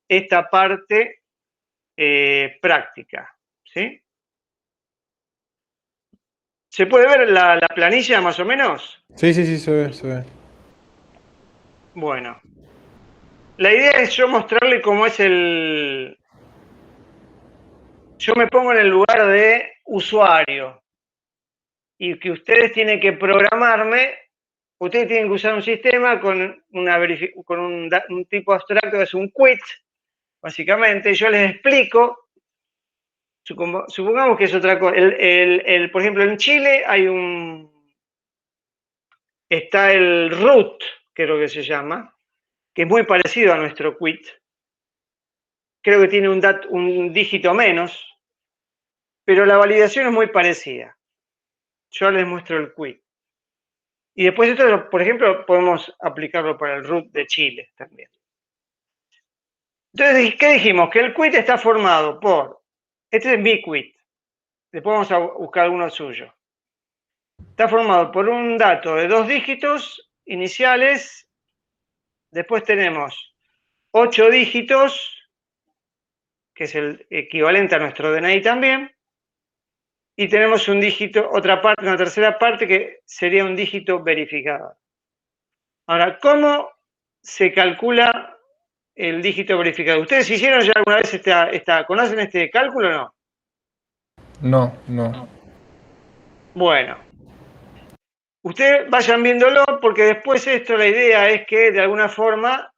esta parte práctica. ¿Sí? ¿Se puede ver la planilla más o menos? Sí, se ve. Bueno. La idea es yo mostrarle cómo es Yo me pongo en el lugar de usuario y que ustedes tienen que programarme. Ustedes tienen que usar un sistema con un tipo abstracto que es un quit, básicamente. Yo les explico. Supongamos que es otra cosa. Por ejemplo, en Chile está el root, creo que se llama, que es muy parecido a nuestro quit. Creo que tiene un dígito menos, pero la validación es muy parecida. Yo les muestro el quit. Y después esto, por ejemplo, podemos aplicarlo para el root de Chile también. Entonces, ¿qué dijimos? Que el quit está formado por... Este es mi quit. Después vamos a buscar alguno suyo. Está formado por un dato de 2 dígitos iniciales. Después tenemos 8 dígitos, que es el equivalente a nuestro DNI también. Y tenemos un dígito, una tercera parte que sería un dígito verificador. Ahora, ¿cómo se calcula el dígito verificador? ¿Ustedes hicieron ya alguna vez conocen este cálculo o no? No. Bueno, ustedes vayan viéndolo porque después la idea es que de alguna forma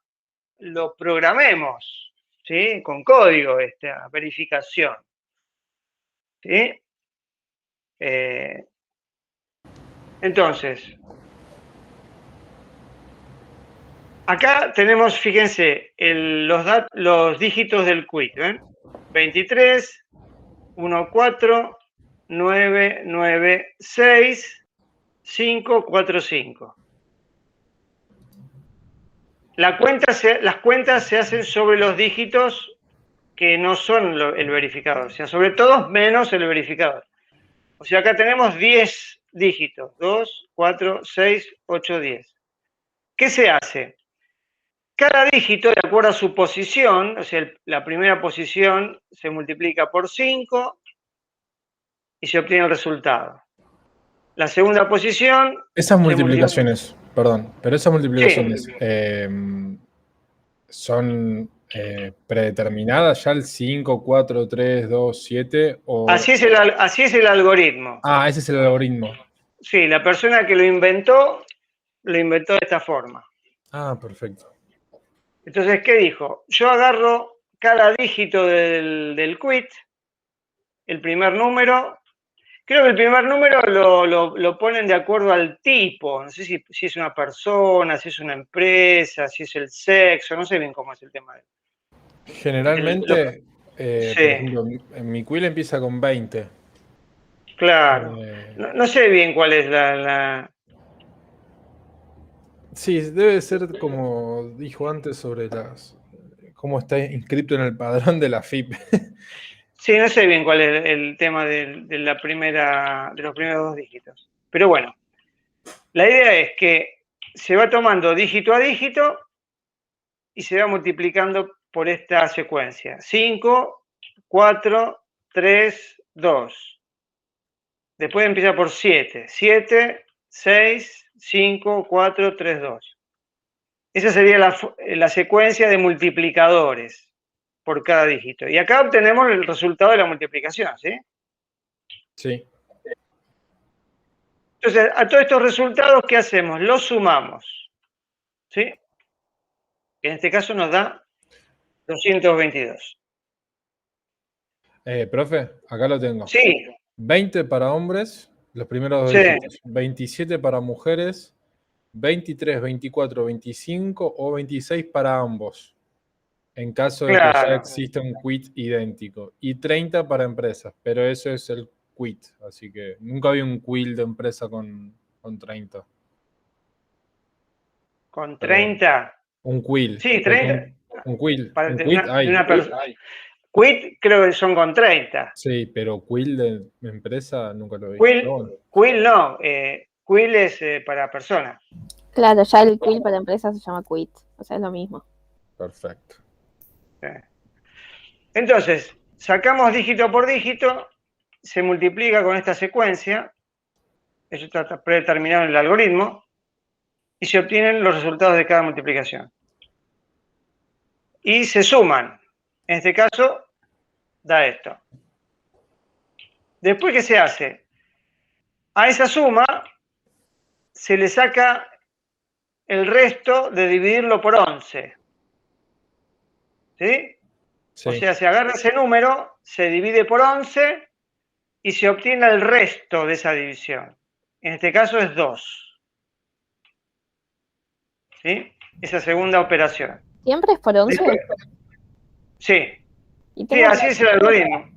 lo programemos, ¿sí? Con código esta verificación, ¿sí? Entonces, acá tenemos, fíjense, los dígitos del quit, ¿ven? 23, 14, 9, 9, 6, 5, 4, 5. Las cuentas se hacen sobre los dígitos que no son el verificador, o sea, sobre todos menos el verificador. O sea, acá tenemos 10 dígitos, 2, 4, 6, 8, 10. ¿Qué se hace? Cada dígito, de acuerdo a su posición, o sea, la primera posición se multiplica por 5 y se obtiene el resultado. La segunda posición... Esas multiplicaciones, perdón, pero esas multiplicaciones son predeterminadas ya el 5, 4, 3, 2, 7 o... Así es el algoritmo. Ah, ese es el algoritmo. Sí, la persona que lo inventó de esta forma. Ah, perfecto. Entonces, ¿qué dijo? Yo agarro cada dígito del quit, el primer número. Creo que el primer número lo ponen de acuerdo al tipo. No sé si es una persona, si es una empresa, si es el sexo, no sé bien cómo es el tema. Generalmente, Sí, por ejemplo, en mi quill empieza con 20. claro. No sé bien cuál es Sí, debe ser como dijo antes sobre cómo está inscrito en el padrón de la FIP. Sí, no sé bien cuál es el tema de los primeros 2 dígitos. Pero bueno, la idea es que se va tomando dígito a dígito y se va multiplicando por esta secuencia. 5, 4, 3, 2. Después empieza por 7. 7, 6, 5, 4, 3, 2. Esa sería la secuencia de multiplicadores por cada dígito. Y acá obtenemos el resultado de la multiplicación, ¿sí? Sí. Entonces, a todos estos resultados, ¿qué hacemos? Los sumamos, ¿sí? En este caso nos da 222. Profe, acá lo tengo. Sí. 20 para hombres, los primeros dos dígitos. 27 para mujeres, 23, 24, 25 o 26 para ambos, en caso de que ya exista un quit idéntico. Y 30 para empresas, pero eso es el quit, así que nunca había un quill de empresa con 30. ¿Con 30? Un quill. Sí, 30. Un quill. Para Un quit hay. una persona. Quit creo que son con 30. Sí, pero quill de empresa nunca lo vi. Quill no. Quill es para personas. Claro, ya el quill para empresas se llama quit. O sea, es lo mismo. Perfecto. Sí. Entonces, sacamos dígito por dígito, se multiplica con esta secuencia, eso está predeterminado en el algoritmo, y se obtienen los resultados de cada multiplicación. Y se suman. En este caso, da esto. Después, ¿qué se hace? A esa suma se le saca el resto de dividirlo por 11. ¿Sí? Sí. O sea, se agarra ese número, se divide por 11 y se obtiene el resto de esa división. En este caso es 2. ¿Sí? Esa segunda operación. ¿Siempre es por 11? Después, sí. Sí, así es el algoritmo.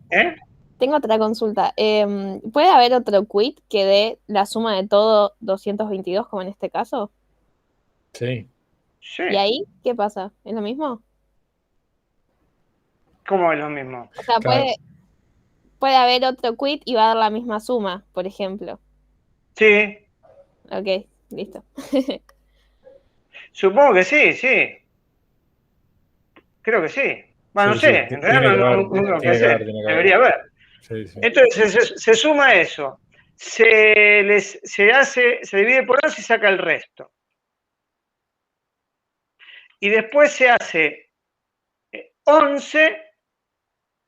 Tengo otra consulta. ¿Puede haber otro quit que dé la suma de todo 222, como en este caso? Sí. ¿Y ahí qué pasa? ¿Es lo mismo? ¿Cómo es lo mismo? O sea, puede haber otro quit y va a dar la misma suma, por ejemplo. Sí. Ok, listo. Supongo que sí, sí. Creo que sí. Bueno, no sé. En realidad no sé. Debería haber. Sí, sí. Entonces se suma eso. Se divide por 11 y saca el resto. Y después se hace 11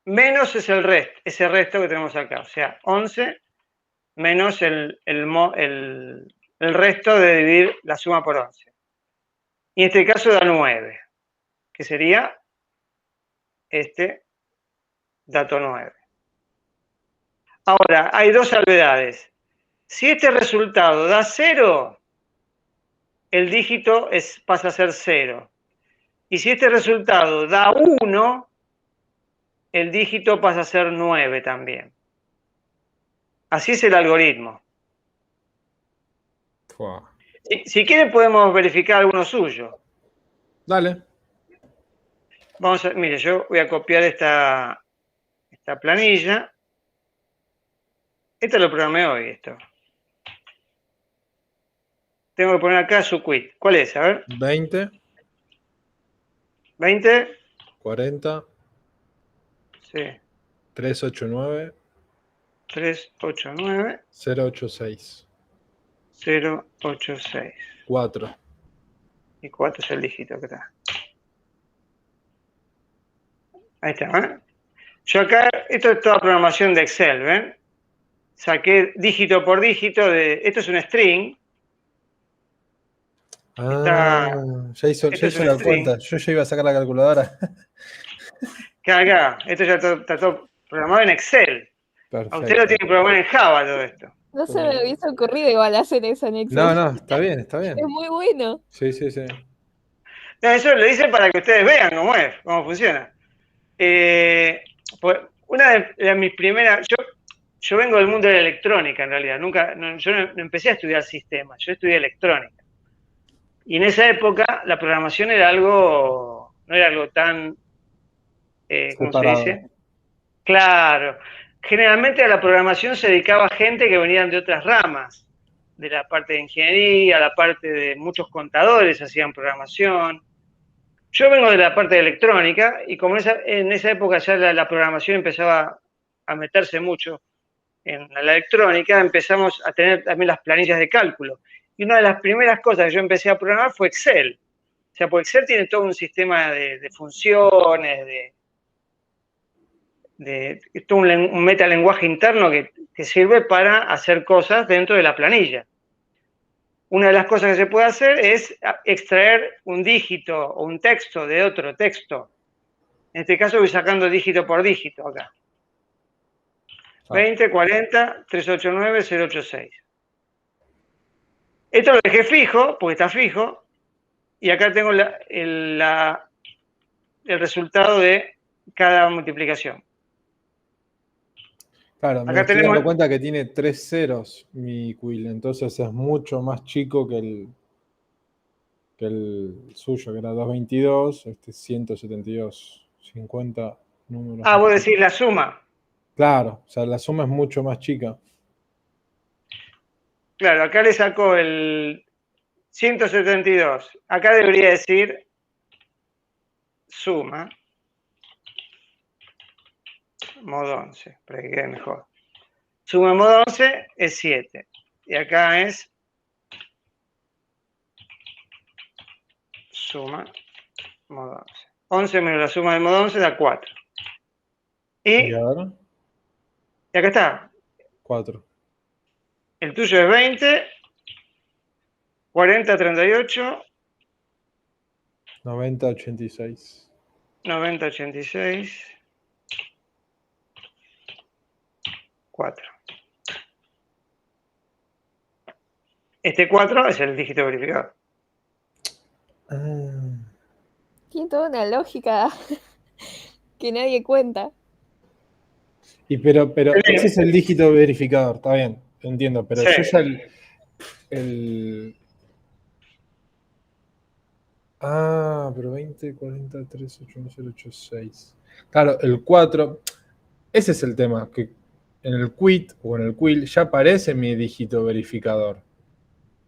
menos ese resto que tenemos acá. O sea, 11 menos el resto de dividir la suma por 11. Y en este caso da 9, que sería este dato 9. Ahora, hay dos salvedades. Si este resultado da 0, el dígito pasa a ser 0. Y si este resultado da 1, el dígito pasa a ser 9 también. Así es el algoritmo. Si quieren podemos verificar alguno suyo. Dale. Vamos a, mire, yo voy a copiar esta planilla. Esta lo programé hoy, esto. Tengo que poner acá su quit. ¿Cuál es? A ver. 20. 20. 40. Sí. 389. 389. 086. 086. 4. Y 4 es el dígito que está. Ahí está, ¿eh? Yo acá, esto es toda programación de Excel, ¿ven? Saqué dígito por dígito esto es un string. Ya hizo la cuenta. Yo ya iba a sacar la calculadora. Acá, esto ya está todo programado en Excel. Perfecto. A usted lo tiene programado en Java todo esto. No se me hubiese ocurrido igual hacer eso en Excel. No, está bien. Es muy bueno. Sí. No, eso lo hice para que ustedes vean cómo funciona. Pues una de mis primeras... Yo vengo del mundo de la electrónica, en realidad. Yo no empecé a estudiar sistemas, yo estudié electrónica. Y en esa época la programación no era algo tan... ¿cómo se dice? Claro. Generalmente a la programación se dedicaba gente que venían de otras ramas, de la parte de ingeniería, la parte de muchos contadores hacían programación. Yo vengo de la parte de electrónica y como en esa época ya la programación empezaba a meterse mucho en la electrónica, empezamos a tener también las planillas de cálculo. Y una de las primeras cosas que yo empecé a programar fue Excel. O sea, porque Excel tiene todo un sistema de funciones, todo un metalenguaje interno que sirve para hacer cosas dentro de la planilla. Una de las cosas que se puede hacer es extraer un dígito o un texto de otro texto. En este caso voy sacando dígito por dígito acá. 20, 40, 389, 086. Esto lo dejé fijo, porque está fijo, y acá tengo el resultado de cada multiplicación. Claro, me estoy dando cuenta que tiene 3 ceros mi quill, entonces es mucho más chico que el suyo, que era 222, 172, 50 números. Vos decís la suma. Claro, o sea, la suma es mucho más chica. Claro, acá le saco el 172. Acá debería decir suma modo 11, para que quede mejor. Suma modo 11 es 7. Y acá es suma modo 11. 11 menos la suma de modo 11 da 4. ¿Y ahora? Y acá está. 4. El tuyo es 20, 40, 38. 90, 86. 90, 86. 4. Este 4 es el dígito verificado. Tiene toda una lógica que nadie cuenta. Pero ese es el dígito verificador, está bien, entiendo, pero sí. Yo ya pero 20, 40, 3, 8, 0, 8, 6. Claro, el 4, ese es el tema, que en el quit o en el quill ya aparece mi dígito verificador.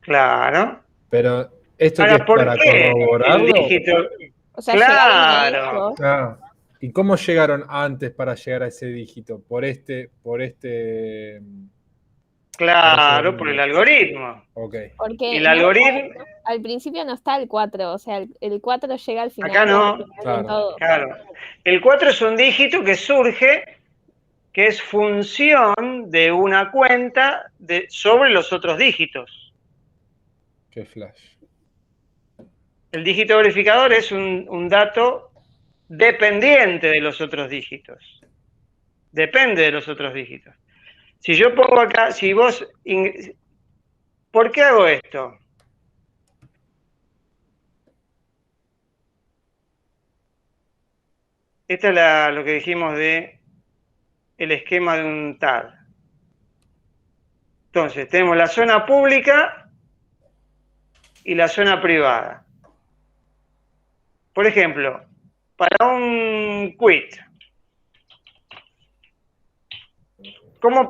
Claro. Pero esto que es para corroborarlo. O sea, claro. ¿Y cómo llegaron antes para llegar a ese dígito? Por Claro, por el algoritmo. Ok. Porque el algoritmo. Al principio no está el 4, o sea, el 4 llega al final. Acá no. Claro. El 4 es un dígito que surge, que es función de una cuenta sobre los otros dígitos. Qué flash. El dígito verificador es un dato dependiente de los otros dígitos. Depende de los otros dígitos. Si yo pongo acá, si vos... ¿Por qué hago esto? Esta es lo que dijimos de el esquema de un TAD. Entonces, tenemos la zona pública y la zona privada. Por ejemplo, para un quit, ¿cómo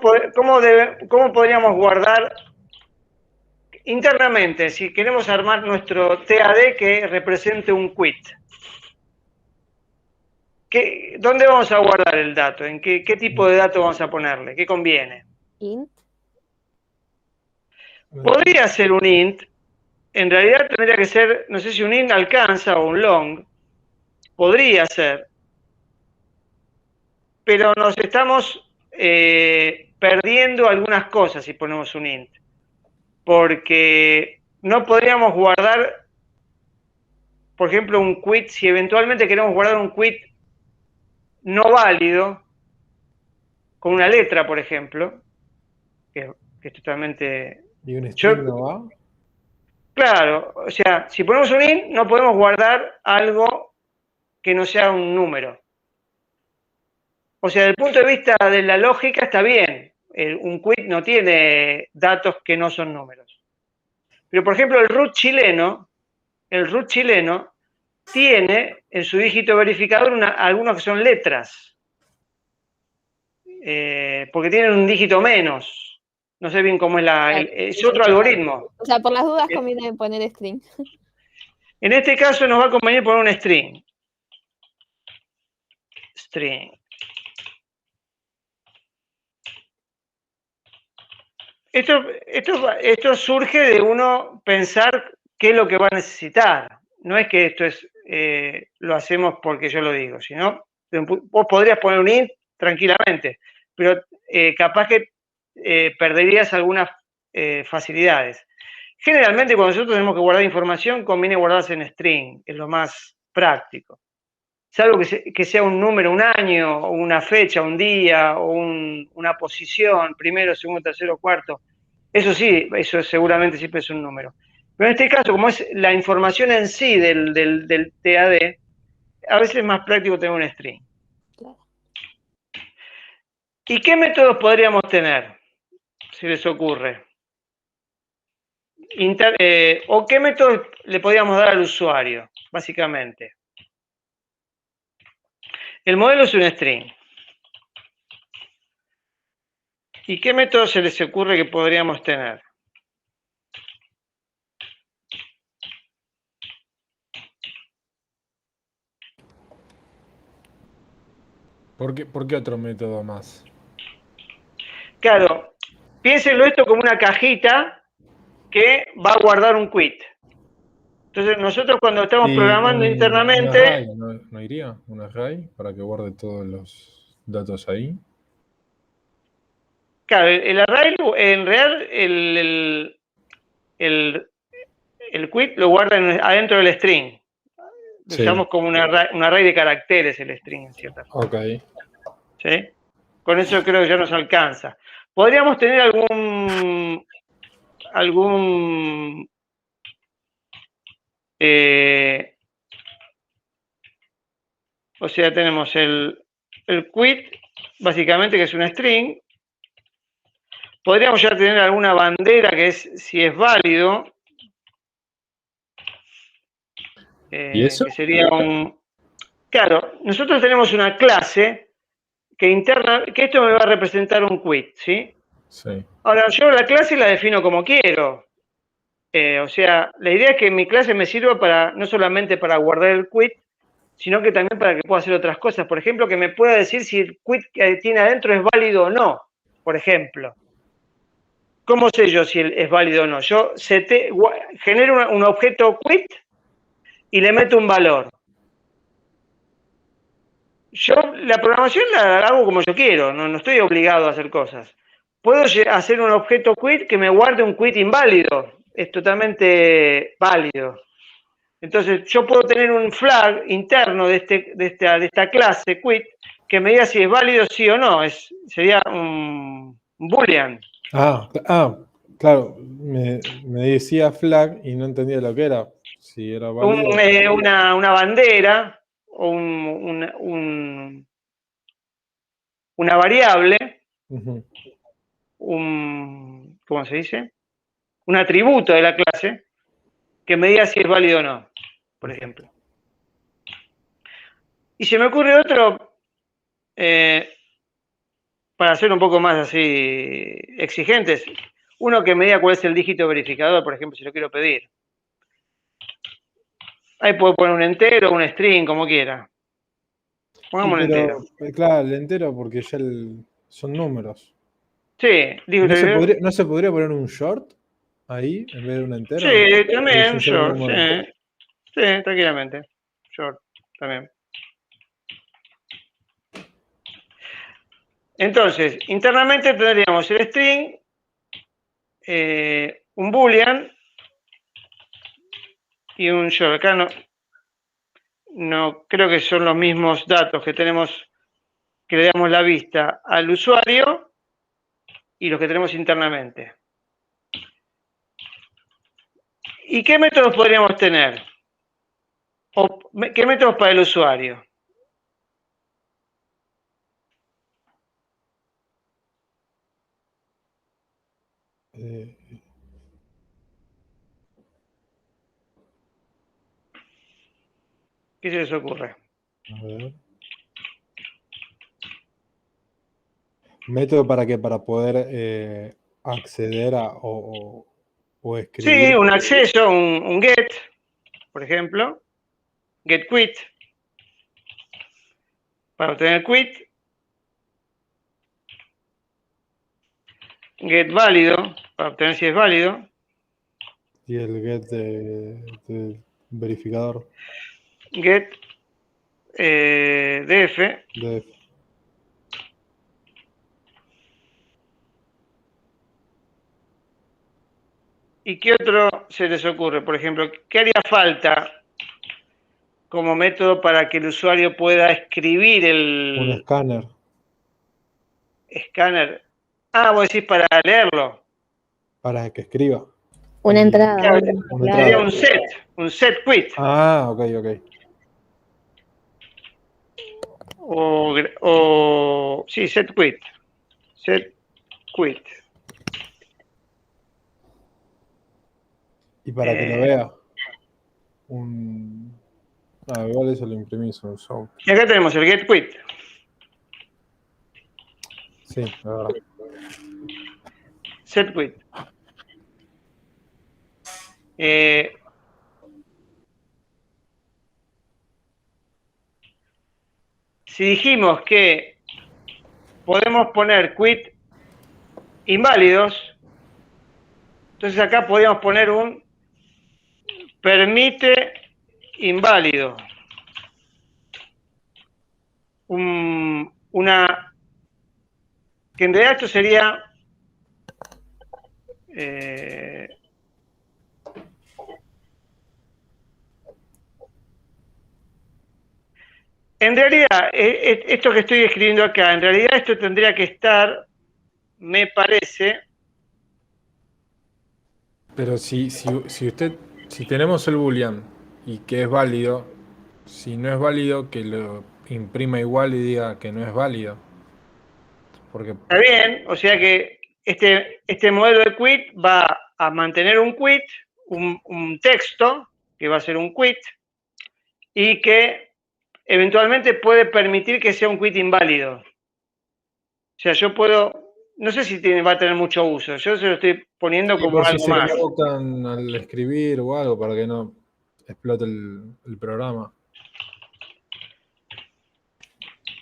podríamos guardar internamente, si queremos armar nuestro TAD que represente un quit? ¿Dónde vamos a guardar el dato? ¿En qué tipo de dato vamos a ponerle? ¿Qué conviene? Int. Podría ser un int. En realidad tendría que ser, no sé si un int alcanza o un long. Podría ser. Pero nos estamos perdiendo algunas cosas si ponemos un int. Porque no podríamos guardar, por ejemplo, un quit. Si eventualmente queremos guardar un quit no válido, con una letra, por ejemplo, que es totalmente... ¿Y un string no va? Claro, o sea, si ponemos un int, no podemos guardar algo que no sea un número. O sea, desde el punto de vista de la lógica está bien. Un quit no tiene datos que no son números. Pero, por ejemplo, el root chileno tiene en su dígito verificador algunos que son letras. Porque tienen un dígito menos. No sé bien cómo es es otro algoritmo. O sea, por las dudas conviene poner string. En este caso nos va a convenir poner un string. String. Esto surge de uno pensar qué es lo que va a necesitar. No es que esto lo hacemos porque yo lo digo, sino vos podrías poner un int tranquilamente, pero capaz que perderías algunas facilidades. Generalmente cuando nosotros tenemos que guardar información, conviene guardarse en string, es lo más práctico. Salvo que sea un número, un año, o una fecha, un día, o una posición, primero, segundo, tercero, cuarto. Eso sí, eso seguramente siempre es un número. Pero en este caso, como es la información en sí del TAD, a veces es más práctico tener un string. Claro. ¿Y qué métodos podríamos tener? Si les ocurre. ¿O qué métodos le podríamos dar al usuario, básicamente? El modelo es un string. ¿Y qué método se les ocurre que podríamos tener? ¿Por qué otro método más? Claro, piénsenlo esto como una cajita que va a guardar un quit. Entonces nosotros cuando estamos programando internamente... ¿Un array no iría? ¿Un array para que guarde todos los datos ahí? Claro, el array, en real, el quit lo guarda adentro del string. Lo Sí. usamos como un array de caracteres el string, en cierta forma. Ok. ¿Sí? Con eso creo que ya nos alcanza. Podríamos tener algún o sea, tenemos el quit, básicamente, que es un string. Podríamos ya tener alguna bandera que es si es válido. ¿Y eso? Que sería un... Claro, nosotros tenemos una clase que esto me va a representar un quit, ¿sí? Sí. Ahora, yo la clase la defino como quiero. O sea, la idea es que mi clase me sirva no solamente para guardar el quit, sino que también para que pueda hacer otras cosas. Por ejemplo, que me pueda decir si el quit que tiene adentro es válido o no, por ejemplo. ¿Cómo sé yo si es válido o no? Yo genero un objeto quit y le meto un valor. Yo la programación la hago como yo quiero, no estoy obligado a hacer cosas. Puedo hacer un objeto quit que me guarde un quit inválido, es totalmente válido. Entonces yo puedo tener un flag interno de esta clase quit que me diga si es válido sí o no, sería un boolean. Claro, me decía flag y no entendía lo que era. Si era válido. Una bandera o una variable, ¿cómo se dice? Un atributo de la clase que me diga si es válido o no, por ejemplo. Y se me ocurre otro, para ser un poco más así exigentes, uno que me diga cuál es el dígito verificador, por ejemplo, si lo quiero pedir. Ahí puedo poner un entero, un string, como quiera. Pongamos un entero. Claro, el entero porque ya son números. Sí, digo, ¿No se podría poner un short ahí en vez de un entero? Sí, también, Es un solo short, número. sí. Sí, tranquilamente. Short, también. Entonces, internamente tendríamos el string, un boolean y un short. Acá no creo que son los mismos datos que tenemos, que le damos la vista al usuario y los que tenemos internamente. ¿Y qué métodos podríamos tener? ¿Qué métodos para el usuario? ¿Qué se les ocurre? A ver. ¿Método para qué? Para poder acceder a o escribir. Sí, un acceso, un get, por ejemplo. Get quit. Para obtener quit. Get válido, para obtener si es válido. Y el get de verificador. Get df. DF. ¿Y qué otro se les ocurre? Por ejemplo, ¿qué haría falta como método para que el usuario pueda escribir Un el escáner. escáner? Ah, vos decís para leerlo. Para que escriba. Una entrada. Claro, Una sería entrada. un set quit. Ah, ok. Sí, set quit. Set quit. Y para que lo vea, igual eso lo imprimís un show. Y acá tenemos el get quit. Sí, la verdad. Set quit. Si dijimos que podemos poner quit inválidos, entonces acá podríamos poner un permite inválido. Que en realidad esto sería en realidad, esto que estoy escribiendo acá, en realidad esto tendría que estar, me parece. Pero si tenemos el boolean y que es válido, si no es válido, que lo imprima igual y diga que no es válido. Porque Está bien, o sea que este modelo de quit va a mantener un quit, un texto, que va a ser un quit, y que eventualmente puede permitir que sea un quit inválido. O sea, yo puedo, no sé si va a tener mucho uso, yo se lo estoy poniendo como por si algo se más. equivocan al escribir o algo para que no explote el programa.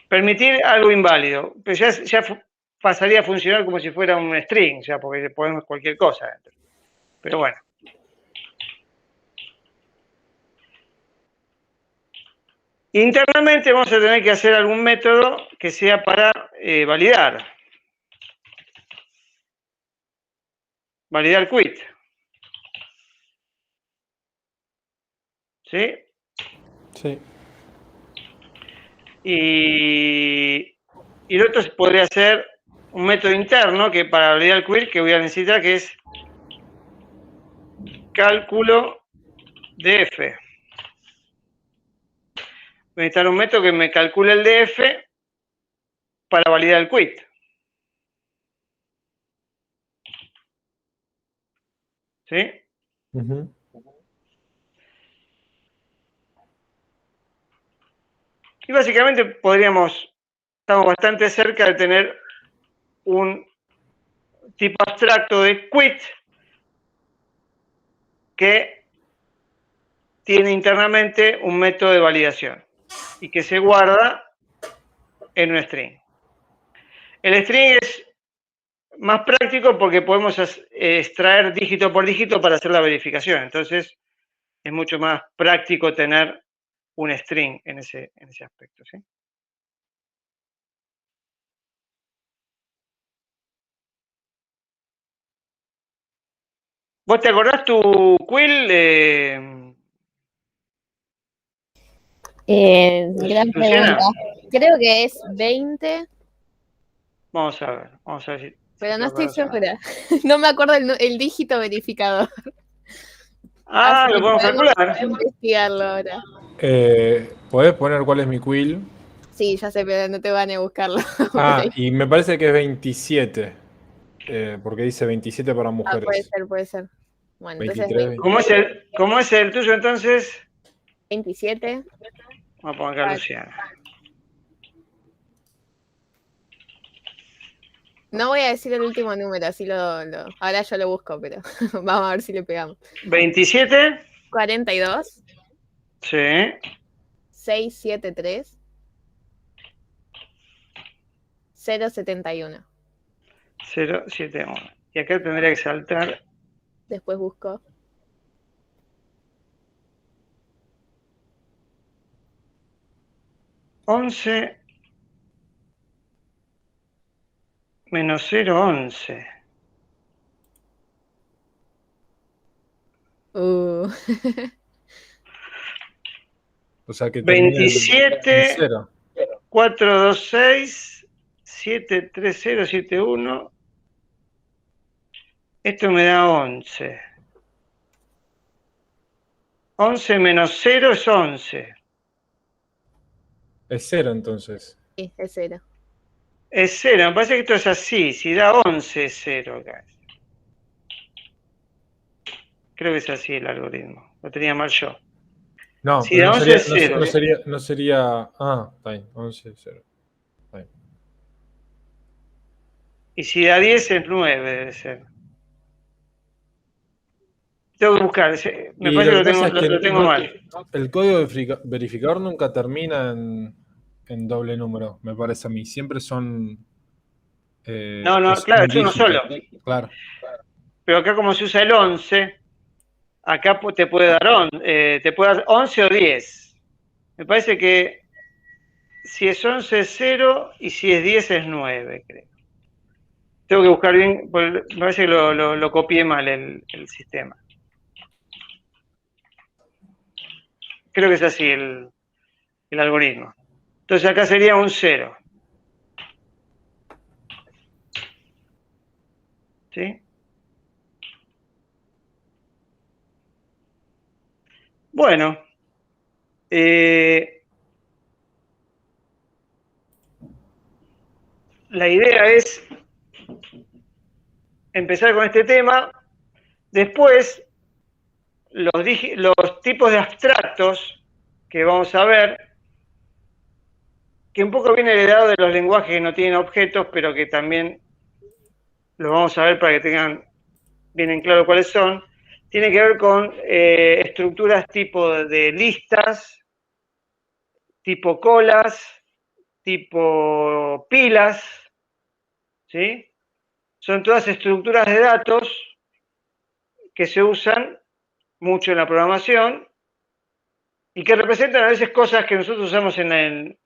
Permitir algo inválido, pero ya pasaría a funcionar como si fuera un string, o sea, porque le ponemos cualquier cosa dentro. Pero bueno. Internamente vamos a tener que hacer algún método que sea para validar. Validar quit. ¿Sí? Sí. Y el otro podría ser un método interno que para validar el quit que voy a necesitar, que es cálculo df. Voy a necesitar un método que me calcule el df para validar el quit. ¿Sí? Uh-huh. Y básicamente estamos bastante cerca de tener un tipo abstracto de quit que tiene internamente un método de validación y que se guarda en un string. El string es más práctico porque podemos extraer dígito por dígito para hacer la verificación. Entonces, es mucho más práctico tener un string en ese aspecto, ¿sí? ¿Vos te acordás tu quill? Gran pregunta. Creo que es 20. Vamos a ver si... Pero no estoy segura. No me acuerdo el dígito verificador. Lo podemos calcular. Investigarlo ahora. ¿Podés poner cuál es mi quill? Sí, ya sé, pero no te van a buscarlo. Y me parece que es 27. Porque dice 27 para mujeres. Puede ser. Bueno, 23, entonces. ¿Cómo es el tuyo entonces? 27. Vamos a poner acá Luciana. No voy a decir el último número, así ahora yo lo busco, pero vamos a ver si le pegamos. 27. 42. Sí. 673. 071. 071. Y acá tendría que saltar. Después busco. $11 menos 011. O sea que 27 426 73071. Esto me da 11. 11 menos 0 es 11. Es 0 entonces. Sí, es 0. Es 0, me parece que esto es así. Si da 11 es 0 acá. Creo que es así el algoritmo. Lo tenía mal yo. No, si pero da 11 es 0. no sería. Ah, está bien, 11 es 0. Está bien. Y si da 10 es 9, debe ser. Tengo que buscar. Me parece que lo tengo mal. El código verificador nunca termina en doble número, me parece a mí. Siempre son. No, claro, es uno solo. Claro. Pero acá como se usa el 11, acá te puede dar 11 o 10. Me parece que si es 11 es 0 y si es 10 es 9, creo. Tengo que buscar bien, porque me parece que lo copié mal el sistema. Creo que es así el algoritmo. Entonces acá sería un 0. ¿Sí? Bueno. La idea es empezar con este tema. Después, los tipos de abstractos que vamos a ver, que un poco viene heredado de los lenguajes que no tienen objetos, pero que también los vamos a ver para que tengan bien en claro cuáles son, tiene que ver con estructuras tipo de listas, tipo colas, tipo pilas, ¿sí? Son todas estructuras de datos que se usan mucho en la programación y que representan a veces cosas que nosotros usamos en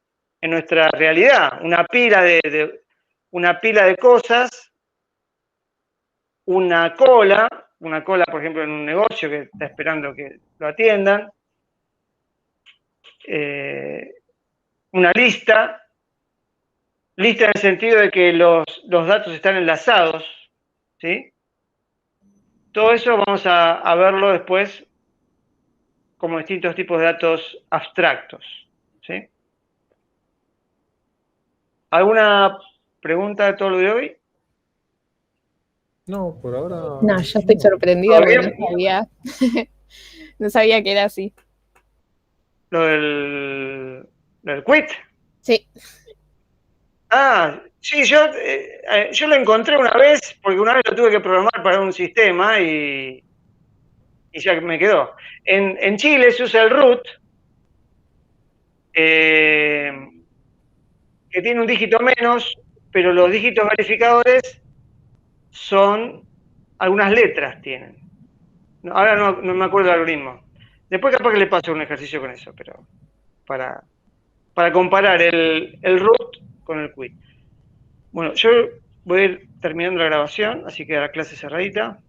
nuestra realidad. Una pila de cosas, una cola, por ejemplo, en un negocio que está esperando que lo atiendan, una lista en el sentido de que los datos están enlazados, ¿sí? Todo eso vamos a verlo después como distintos tipos de datos abstractos, ¿sí? ¿Alguna pregunta de todo lo de hoy? No, por ahora. No, yo estoy sorprendida porque no sabía que era así. ¿Lo del quit? Sí. Sí, yo lo encontré una vez, porque una vez lo tuve que programar para un sistema y ya me quedó. En Chile se usa el root, que tiene un dígito menos, pero los dígitos verificadores son algunas letras tienen. Ahora no me acuerdo del algoritmo. Después capaz que le paso un ejercicio con eso, pero para comparar el root con el quit. Bueno, yo voy a ir terminando la grabación, así que la clase cerradita.